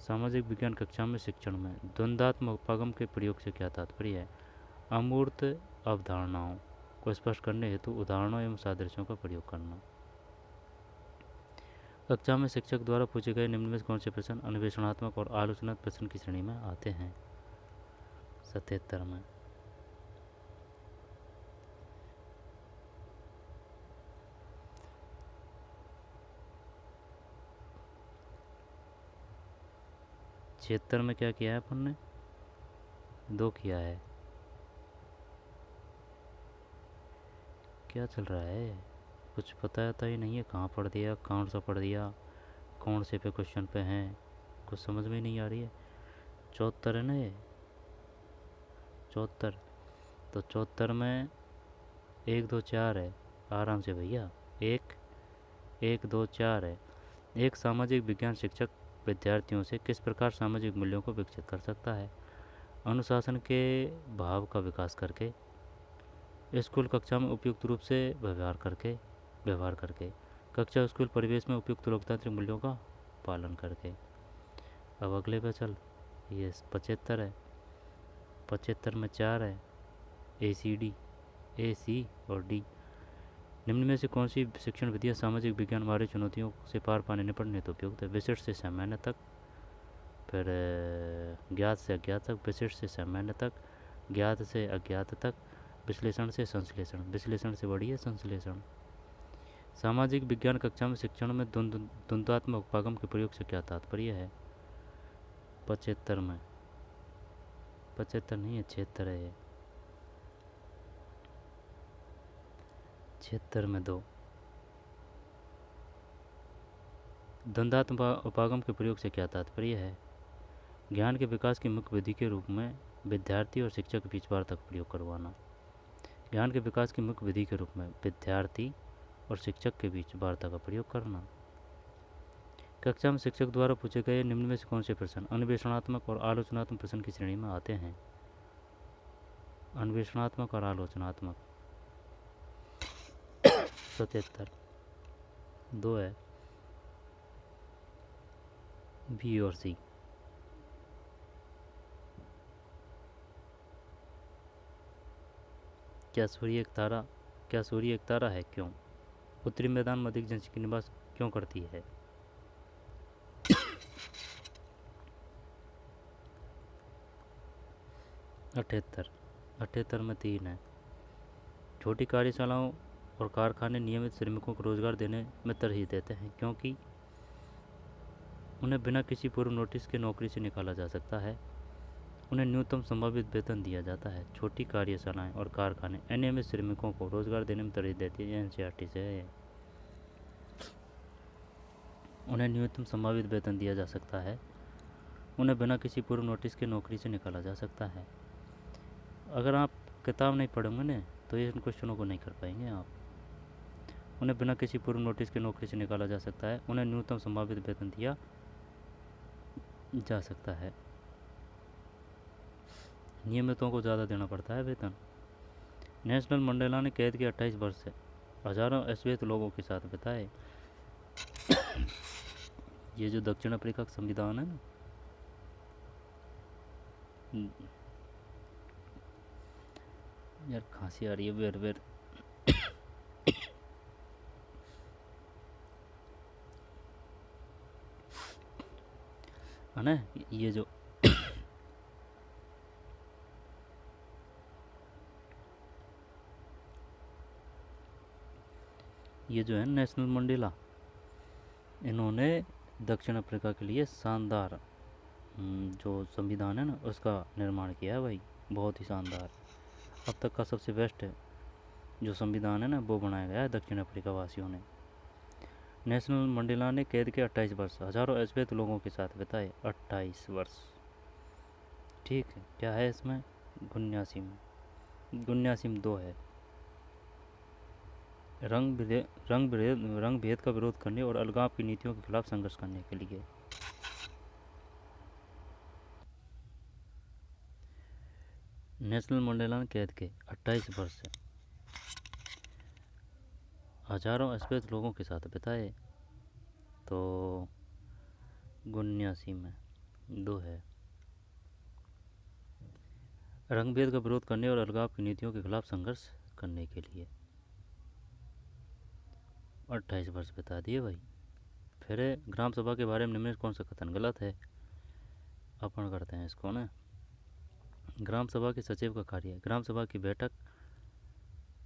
सामाजिक विज्ञान कक्षा में शिक्षण में द्वंद्वात्मक उपागम के प्रयोग से क्या तात्पर्य है? अमूर्त अवधारणाओं को स्पष्ट करने हेतु उदाहरणों एवं सादृश्यों का प्रयोग करना। कक्षा में शिक्षक द्वारा पूछे गए निम्न में कौन से प्रश्न अन्वेषणात्मक और आलोचनात्मक प्रश्न की श्रेणी में आते हैं? 77 में। छिहत्तर में क्या किया है अपन ने? 2 किया है। क्या चल रहा है? कुछ पता ही नहीं है, कहाँ पढ़ दिया, कौन सा पढ़ दिया, कौन से पे क्वेश्चन पे हैं, कुछ समझ में नहीं आ रही है। 74 है ना ये। 74। तो 74 में 1 2 4 है, आराम से भैया। एक 1 2 4 है। एक सामाजिक विज्ञान शिक्षक विद्यार्थियों से किस प्रकार सामाजिक मूल्यों को विकसित कर सकता है? अनुशासन के भाव का विकास करके, स्कूल कक्षा में उपयुक्त रूप से व्यवहार करके, कक्षा स्कूल परिवेश में उपयुक्त लोकतांत्रिक मूल्यों का पालन करके। अब अगले पे चल। ये 75 है। 75 में 4 है, A C और D। निम्न में से कौन सी शिक्षण विधियाँ सामाजिक विज्ञान हमारी चुनौतियों से पार पाने निपटने हेतु उपयुक्त है? विशिष्ट से सामान्य तक, फिर ज्ञात से अज्ञात तक, विशिष्ट से सामान्य तक, ज्ञात से अज्ञात तक, विश्लेषण से संश्लेषण। विश्लेषण से बढ़िया संश्लेषण। सामाजिक विज्ञान कक्षा में शिक्षण में द्वंद्वात्मक उपागम के प्रयोग से क्या तात्पर्य है? 75 में, 75 नहीं है, 76 है ये। 76 में 2। द्वंद्वात्मक उपागम के प्रयोग से क्या तात्पर्य है? ज्ञान के विकास की मुख्य विधि के रूप में विद्यार्थी और शिक्षक के बीच वार्ता का प्रयोग करवाना। ज्ञान के विकास की मुख्य विधि के रूप में विद्यार्थी और शिक्षक के बीच वार्ता का प्रयोग करना। कक्षा में शिक्षक द्वारा पूछे गए निम्न में से कौन से प्रश्न अन्वेषणात्मक और आलोचनात्मक प्रश्न की श्रेणी में आते हैं? अन्वेषणात्मक और आलोचनात्मक। 77। 2 है, B और C। क्या सूर्य एक तारा है? क्यों? उत्तरी मैदान में अधिक जनसंख्या निवास क्यों करती है? 78। 78 में 3 है। छोटी कार्यशालाओं और कारखाने नियमित श्रमिकों को रोजगार देने में तरजीह देते हैं क्योंकि उन्हें बिना किसी पूर्व नोटिस के नौकरी से निकाला जा सकता है, उन्हें न्यूनतम संभावित वेतन दिया जाता है। छोटी कार्यशालाएं और कारखाने अनियमित श्रमिकों को रोजगार देने में तरजीह देती है। NCERT से है। उन्हें न्यूनतम संभावित वेतन दिया जा सकता है, उन्हें बिना किसी पूर्व नोटिस के नौकरी से निकाला जा सकता है। अगर आप किताब नहीं पढ़ोगे ना तो ये इन क्वेश्चनों को नहीं कर पाएंगे आप। उन्हें बिना किसी पूर्व नोटिस के नौकरी से निकाला जा सकता है, उन्हें न्यूनतम संभावित वेतन दिया जा सकता है। नियमितों को ज़्यादा देना पड़ता है वेतन। नेशनल मंडेला ने कैद के 28 वर्ष से हजारों अश्वेत लोगों के साथ बिताए। ये जो दक्षिण अफ्रीका का संविधान है ना, यार खांसी आ रही है बेर बेर। है ना, ये जो ये जो है नेशनल मंडेला, इन्होंने दक्षिण अफ्रीका के लिए शानदार जो संविधान है ना उसका निर्माण किया है भाई, बहुत ही शानदार। अब तक का सबसे बेस्ट जो संविधान है ना वो बनाया गया है दक्षिण अफ्रीका वासियों ने। नेशनल मंडेला ने कैद के 28 वर्ष हजारों अश्वेत लोगों के साथ बिताए। 28 वर्ष, ठीक है। क्या है इसमें? गुन्यासिम 2 है। रंग भेद का विरोध करने और अलगाव की नीतियों के खिलाफ संघर्ष करने के लिए। नेशनल मंडेला ने कैद के 28 वर्ष से हजारों अश्वेत लोगों के साथ बिताए। तो गुन्यासिम में 2 है। रंग भेद का विरोध करने और अलगाव की नीतियों के खिलाफ संघर्ष करने के लिए 28 वर्ष बिता दिए भाई। फिर ग्राम सभा के बारे में निम्न कौन सा कथन गलत है? अपन करते हैं इसको ना। ग्राम सभा के सचिव का कार्य ग्राम सभा की बैठक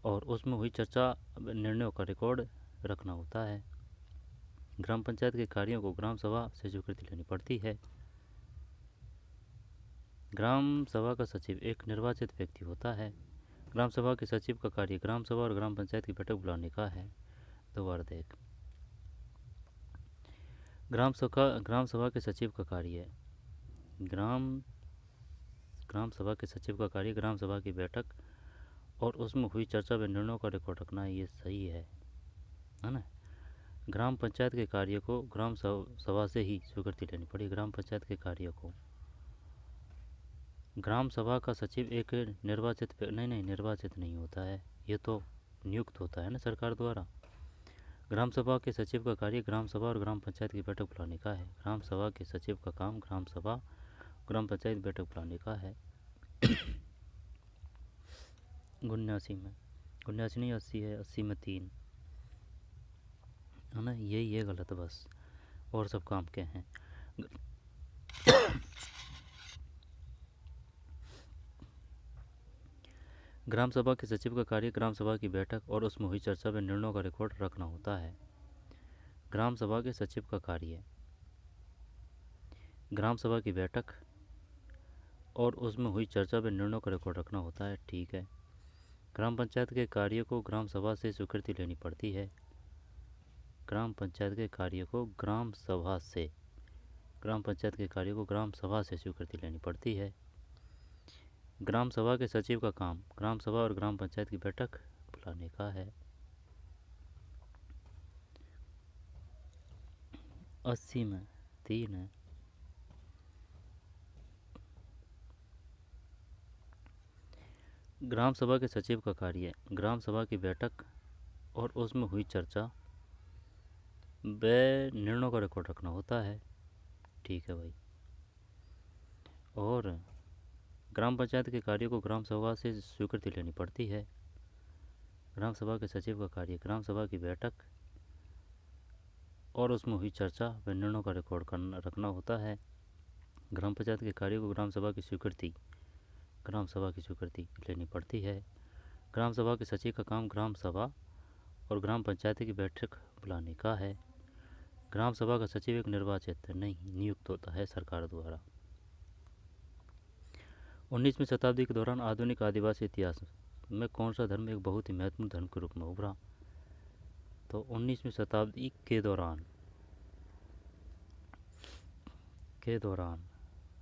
और उसमें हुई चर्चा निर्णयों का रिकॉर्ड रखना होता है। ग्राम पंचायत के कार्यों को ग्राम सभा से स्वीकृति लेनी पड़ती है। ग्राम सभा का सचिव एक निर्वाचित व्यक्ति होता है। ग्राम सभा के सचिव का कार्य ग्राम सभा और ग्राम पंचायत की बैठक बुलाने का है। दोबारा देख, ग्राम सभा के सचिव का कार्य ग्राम ग्राम सभा के सचिव का कार्य ग्राम सभा की बैठक और उसमें हुई चर्चा व निर्णयों का रिकॉर्ड रखना, ये सही है ना। ग्राम पंचायत के कार्य को ग्राम सभा से ही स्वीकृति लेनी पड़ी। ग्राम पंचायत के कार्य को ग्राम सभा का सचिव एक निर्वाचित नहीं निर्वाचित नहीं होता है, ये तो नियुक्त होता है ना सरकार द्वारा। ग्राम सभा के सचिव का कार्य ग्राम सभा और ग्राम पंचायत की बैठक बुलाने का है। ग्राम सभा के सचिव का काम ग्राम सभा ग्राम पंचायत बैठक बुलाने का है। 79 में 79 नहीं 80 है, 80 में 3 है ना, यही है गलत बस, और सब काम के हैं। ग्राम सभा के सचिव का कार्य ग्राम सभा की बैठक और उसमें हुई चर्चा व निर्णयों का रिकॉर्ड रखना होता है। ग्राम सभा के सचिव का कार्य ग्राम सभा की बैठक और उसमें हुई चर्चा व निर्णयों का रिकॉर्ड रखना होता है, ठीक है। ग्राम पंचायत के कार्य को ग्राम सभा से स्वीकृति लेनी पड़ती है। ग्राम पंचायत के कार्य को ग्राम सभा से ग्राम पंचायत के कार्य को ग्राम सभा से स्वीकृति लेनी पड़ती है। ग्राम सभा के सचिव का काम ग्राम सभा और ग्राम पंचायत की बैठक बुलाने का है। 80 में 3 है। ग्राम सभा के सचिव का कार्य ग्राम सभा की बैठक और उसमें हुई चर्चा व निर्णयों का रिकॉर्ड रखना होता है, ठीक है भाई। और ग्राम पंचायत के कार्य को ग्राम सभा से स्वीकृति लेनी पड़ती है। ग्राम सभा के सचिव का कार्य ग्राम सभा की बैठक और उसमें हुई चर्चा व निर्णयों का रिकॉर्ड रखना होता है। ग्राम पंचायत के कार्य को ग्राम सभा की स्वीकृति लेनी पड़ती है। ग्राम सभा के सचिव का काम ग्राम सभा और ग्राम पंचायत की बैठक बुलाने का है। ग्राम सभा का सचिव एक निर्वाचित नहीं नियुक्त होता है सरकार द्वारा। 19वीं शताब्दी के दौरान आधुनिक आदिवासी इतिहास में कौन सा धर्म एक बहुत ही महत्वपूर्ण धर्म के रूप में उभरा? तो 19वीं शताब्दी के दौरान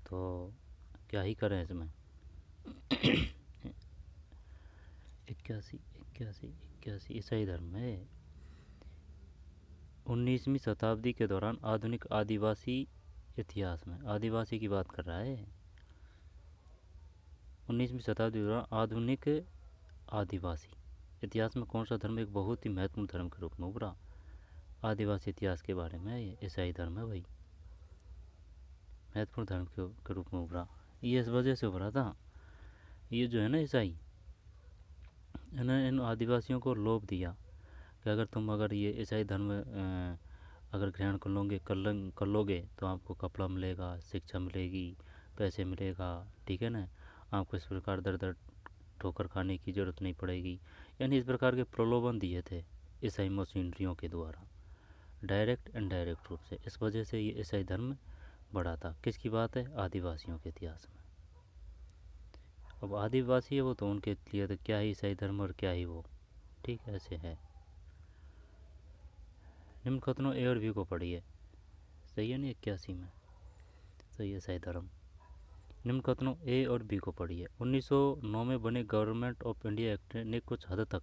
तो क्या ही करें इसमें। 81 ईसाई धर्म है। 19वीं शताब्दी के दौरान आधुनिक आदिवासी इतिहास में आदिवासी की बात कर रहा है। 19वीं शताब्दी के दौरान आधुनिक आदिवासी इतिहास में कौन सा धर्म एक बहुत ही महत्वपूर्ण धर्म के रूप में उभरा? आदिवासी इतिहास के बारे में ये ईसाई धर्म है भाई, महत्वपूर्ण धर्म के रूप में उभरा। ये इस वजह से उभरा था, ये जो है ना ईसाई, इन आदिवासियों को लोभ दिया कि अगर ये ईसाई धर्म अगर ग्रहण कर लोगे तो आपको कपड़ा मिलेगा, शिक्षा मिलेगी, पैसे मिलेगा, ठीक है ना, आपको इस प्रकार दर दर ठोकर खाने की ज़रूरत नहीं पड़ेगी। यानी इस प्रकार के प्रलोभन दिए थे ईसाई मशीनरियों के द्वारा, डायरेक्ट एंड डायरेक्ट रूप से। इस वजह से ये ईसाई धर्म बढ़ा था। किसकी बात है? आदिवासियों के इतिहास में। अब आदिवासी है वो तो उनके लिए तो क्या ही ईसाई धर्म और क्या ही वो, ठीक ऐसे है। निम्न कथनों ए और बी को पढ़िए, सही है ना? 81 में सही है ईसाई धर्म। निम्न कथनों ए और बी को पढ़िए। 1909 में बने गवर्नमेंट ऑफ इंडिया एक्ट ने कुछ हद तक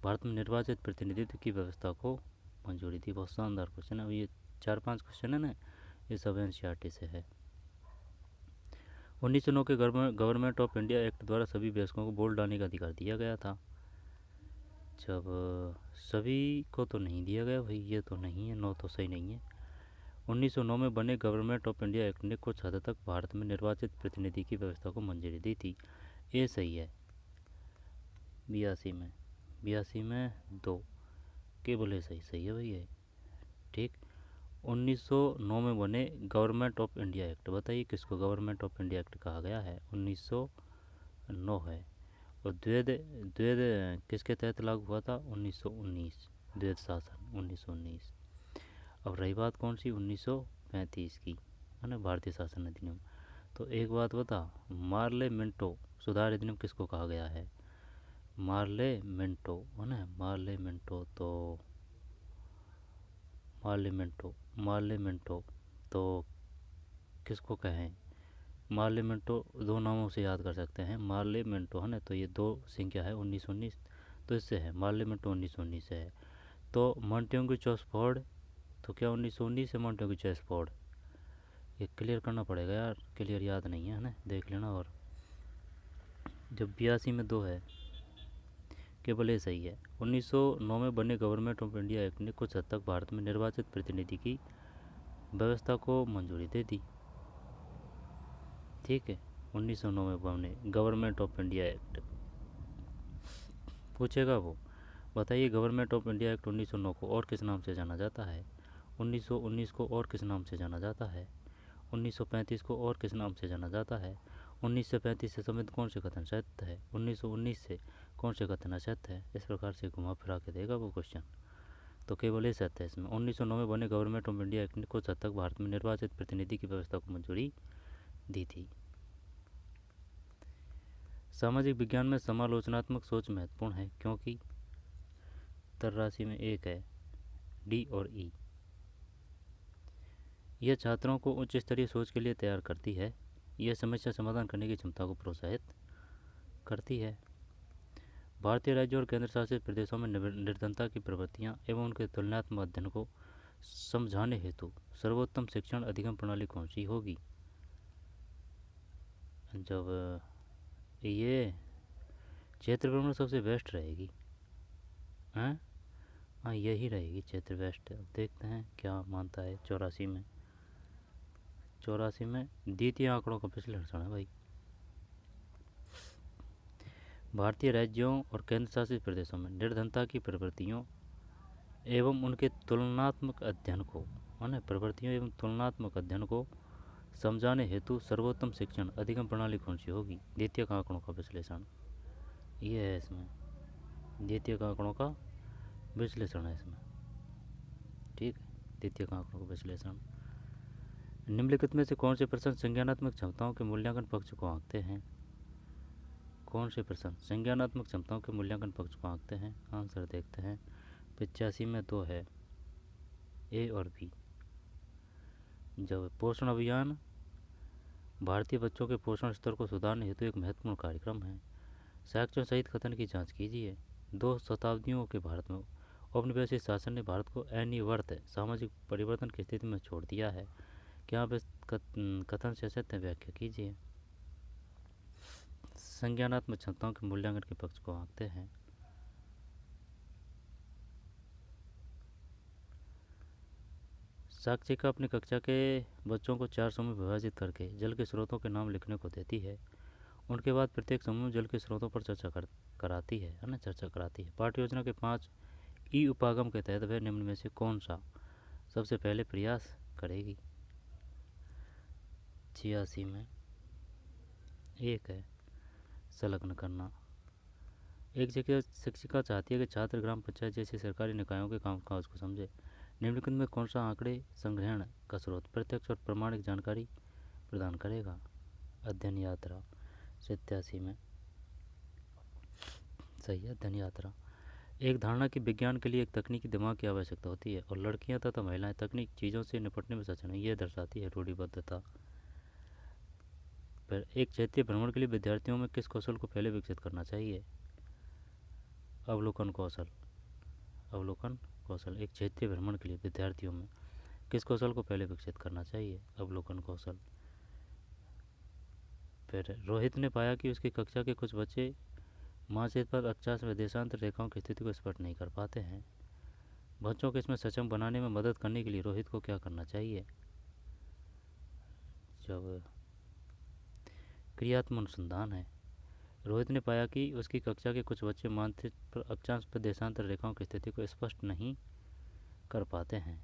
भारत में निर्वाचित प्रतिनिधित्व की व्यवस्था को मंजूरी दी। बहुत शानदार क्वेश्चन है। अब ये 4-5 क्वेश्चन है ना, ये सब एनसीईआरटी से है। 1909 के गवर्नमेंट ऑफ इंडिया एक्ट द्वारा सभी वयस्कों को वोट डालने का अधिकार दिया गया था। जब सभी को तो नहीं दिया गया भाई, ये तो नहीं है, 9 तो सही नहीं है। 1909 में बने गवर्नमेंट ऑफ इंडिया एक्ट ने कुछ हद तक भारत में निर्वाचित प्रतिनिधि की व्यवस्था को मंजूरी दी थी, ये सही है। 82 में 2 केवल है सही है भाई ये, ठीक। 1909 में बने गवर्नमेंट ऑफ इंडिया एक्ट, बताइए किसको गवर्नमेंट ऑफ इंडिया एक्ट कहा गया है? 1909 है। और द्वैध किसके तहत लागू हुआ था? 1919, द्वैध शासन 1919। अब रही बात कौन सी? 1935 की, है ना, भारतीय शासन अधिनियम। तो एक बात बता, मार्ले मिंटो सुधार अधिनियम किसको कहा गया है? मार्ले मिंटो, है ना, मार्ले मिंटो तो किसको कहें? मार्ले मिंटो दो नामों से याद कर सकते हैं, मार्ले मिंटो है ना, तो ये दो संख्या है 1919, तो इससे है मार्ले मिंटो 1919 से है। तो मॉन्टेग्यू चेम्सफोर्ड, तो क्या 1919 से मॉन्टेग्यू चेम्सफोर्ड, ये क्लियर करना पड़ेगा यार, क्लियर याद नहीं है ना, देख लेना। और जब 82 में दो है, केवल ये सही है। 1909 में बने गवर्नमेंट ऑफ इंडिया एक्ट ने कुछ हद तक भारत में निर्वाचित प्रतिनिधि की व्यवस्था को मंजूरी दे दी। ठीक है, 1909 में बने गवर्नमेंट ऑफ इंडिया एक्ट, पूछेगा वो। बताइए गवर्नमेंट ऑफ इंडिया एक्ट 1909 को और किस नाम से जाना जाता है? 1919 को और किस नाम से जाना जाता है? 1935 को और किस नाम से जाना जाता है? 1935 से संबंधित कौन से कथन सत्य है? 1919 से कौन से कथन असत्य है? इस प्रकार से घुमा फिरा के देगा वो क्वेश्चन, तो केवल ये सत्य है इसमें। 1909 में बने गवर्नमेंट ऑफ इंडिया एक्ट ने कुछ हद तक भारत में निर्वाचित प्रतिनिधि की व्यवस्था को मंजूरी दी थी। सामाजिक विज्ञान में समालोचनात्मक सोच महत्वपूर्ण है क्योंकि तर राशि में एक है, डी और ई। यह छात्रों को उच्च स्तरीय सोच के लिए तैयार करती है। यह समस्या समाधान करने की क्षमता को प्रोत्साहित करती है। भारतीय राज्यों और केंद्र शासित प्रदेशों में निर्धनता की प्रवृत्तियां एवं उनके तुलनात्मक अध्ययन को समझाने हेतु सर्वोत्तम शिक्षण अधिगम प्रणाली कौन सी होगी? जब ये क्षेत्र भ्रमण सबसे बेस्ट रहेगी, हैं? हाँ यही रहेगी क्षेत्र बेस्ट। अब देखते हैं क्या मानता है। 84 में द्वितीय आंकड़ों का विश्लेषण है भाई। भारतीय राज्यों और केंद्र शासित प्रदेशों में निर्धनता की प्रवृत्तियों एवं उनके तुलनात्मक अध्ययन को, माने प्रवृत्तियों एवं तुलनात्मक अध्ययन को समझाने हेतु सर्वोत्तम शिक्षण अधिगम प्रणाली कौन सी होगी? द्वितीय आंकड़ों का विश्लेषण, ये है इसमें, द्वितीय आंकड़ों का विश्लेषण है इसमें। ठीक है, द्वितीय आंकड़ों का विश्लेषण। निम्नलिखित में से कौन से प्रश्न संज्ञानात्मक क्षमताओं के मूल्यांकन पक्ष को आंकते हैं? कौन से प्रश्न संज्ञानात्मक क्षमताओं के मूल्यांकन पक्ष को आंकते हैं? आंसर देखते हैं। 85 में दो है, ए और बी। जब पोषण अभियान भारतीय बच्चों के पोषण स्तर को सुधारने हेतु एक महत्वपूर्ण कार्यक्रम है। साक्ष्यों सहित कथन की जांच कीजिए। 2 शताब्दियों के भारत में औपनिवेशिक शासन ने भारत को अनिवार्य सामाजिक परिवर्तन की स्थिति में छोड़ दिया है। क्या आप इस कथन से सत्य व्याख्या कीजिए। संज्ञानात्मक क्षमताओं के मूल्यांकन के पक्ष को आंकते हैं। साक्षिका अपनी कक्षा के बच्चों को 4 समूह में विभाजित करके जल के स्रोतों के नाम लिखने को देती है। उनके बाद प्रत्येक समूह जल के स्रोतों पर कराती है ना, चर्चा कराती है। पाठ्य योजना के 5 ई उपागम के तहत वह निम्न में से कौन सा सबसे पहले प्रयास करेगी? 86 में एक है, संलग्न करना। एक जगह शिक्षिका चाहती है कि छात्र ग्राम पंचायत जैसे सरकारी निकायों के कामकाज को समझे। निम्नलिखित में कौन सा आंकड़े संग्रहण का स्रोत प्रत्यक्ष और प्रमाणिक जानकारी प्रदान करेगा? अध्ययन यात्रा। 87 में सही है, अध्ययन यात्रा। एक धारणा की विज्ञान के लिए एक तकनीकी दिमाग की आवश्यकता होती है और लड़कियां तथा महिलाएं तकनीक चीज़ों से निपटने में सक्षम है, यह दर्शाती है रूढ़िबद्धता। फिर एक क्षेत्रीय भ्रमण के लिए विद्यार्थियों में किस कौशल को पहले विकसित करना चाहिए? अवलोकन कौशल। अवलोकन कौशल। एक क्षेत्रीय भ्रमण के लिए विद्यार्थियों में किस कौशल को पहले विकसित करना चाहिए? अवलोकन कौशल। फिर रोहित ने पाया कि उसकी कक्षा के कुछ बच्चे मानचित्र पर अक्षांश व देशांतर रेखाओं की स्थिति को स्पष्ट नहीं कर पाते हैं। बच्चों को इसमें सक्षम बनाने में मदद करने के लिए रोहित को क्या करना चाहिए? जब क्रियात्मक अनुसंधान है। रोहित ने पाया कि उसकी कक्षा के कुछ बच्चे मानचित्र पर अक्षांश पर देशांतर रेखाओं की स्थिति को स्पष्ट नहीं कर पाते हैं।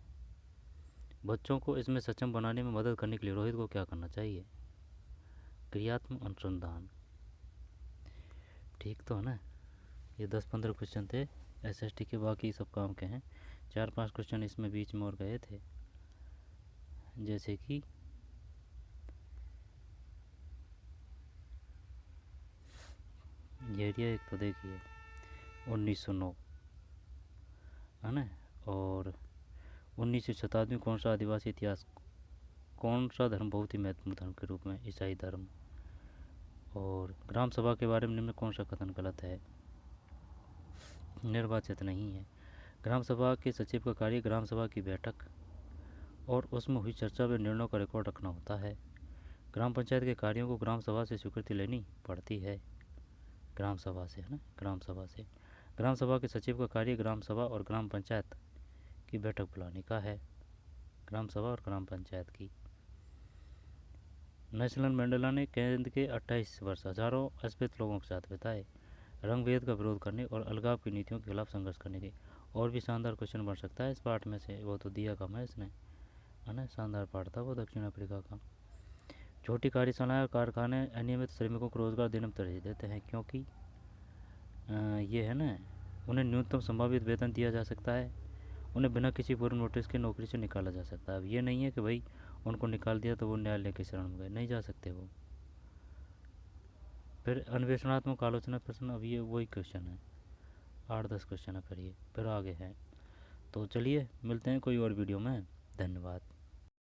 बच्चों को इसमें सक्षम बनाने में मदद करने के लिए रोहित को क्या करना चाहिए? क्रियात्मक अनुसंधान। ठीक तो है ना। ये 10-15 क्वेश्चन थे एसएसटी के, बाकी सब काम के हैं। 4-5 क्वेश्चन इसमें बीच में और गए थे, जैसे कि ये एरिया एक तो देखिए 1909 है ना, और 19वीं शताब्दी में कौन सा आदिवासी इतिहास कौन सा धर्म बहुत ही महत्वपूर्ण धर्म के रूप में? ईसाई धर्म। और ग्राम सभा के बारे में निम्न कौन सा कथन गलत है? निर्वाचित नहीं है। ग्राम सभा के सचिव का कार्य ग्राम सभा की बैठक और उसमें हुई चर्चा व निर्णयों का रिकॉर्ड रखना होता है। ग्राम पंचायत के कार्यों को ग्राम सभा से स्वीकृति लेनी पड़ती है। ग्राम सभा से, है ना, ग्राम सभा से। ग्राम सभा के सचिव का कार्य ग्राम सभा और ग्राम पंचायत की बैठक बुलाने का है। ग्राम सभा और ग्राम पंचायत की। नेल्सन मंडेला ने केंद्र के 28 वर्ष हजारों अस्पृश्य लोगों के साथ बिताए। रंग भेद का विरोध करने और अलगाव की नीतियों के खिलाफ संघर्ष करने के। और भी शानदार क्वेश्चन बन सकता है इस पार्ट में से, वो तो दिया कम है इसने, है ना। शानदार पार्ट था वो दक्षिण अफ्रीका का। छोटी कार्यशालाएं और कारखाने अनियमित श्रमिकों को रोजगार देने में तरजीह देते हैं क्योंकि ये है ना, उन्हें न्यूनतम संभावित वेतन दिया जा सकता है, उन्हें बिना किसी पूर्व नोटिस के नौकरी से निकाला जा सकता है। अब ये नहीं है कि भाई उनको निकाल दिया तो वो न्यायालय के शरण में गए, नहीं जा सकते वो। फिर अन्वेषणात्मक आलोचना प्रश्न, अब ये वही क्वेश्चन है, 8-10 क्वेश्चन है फिर ये, फिर आगे है। तो चलिए मिलते हैं कोई और वीडियो में। धन्यवाद।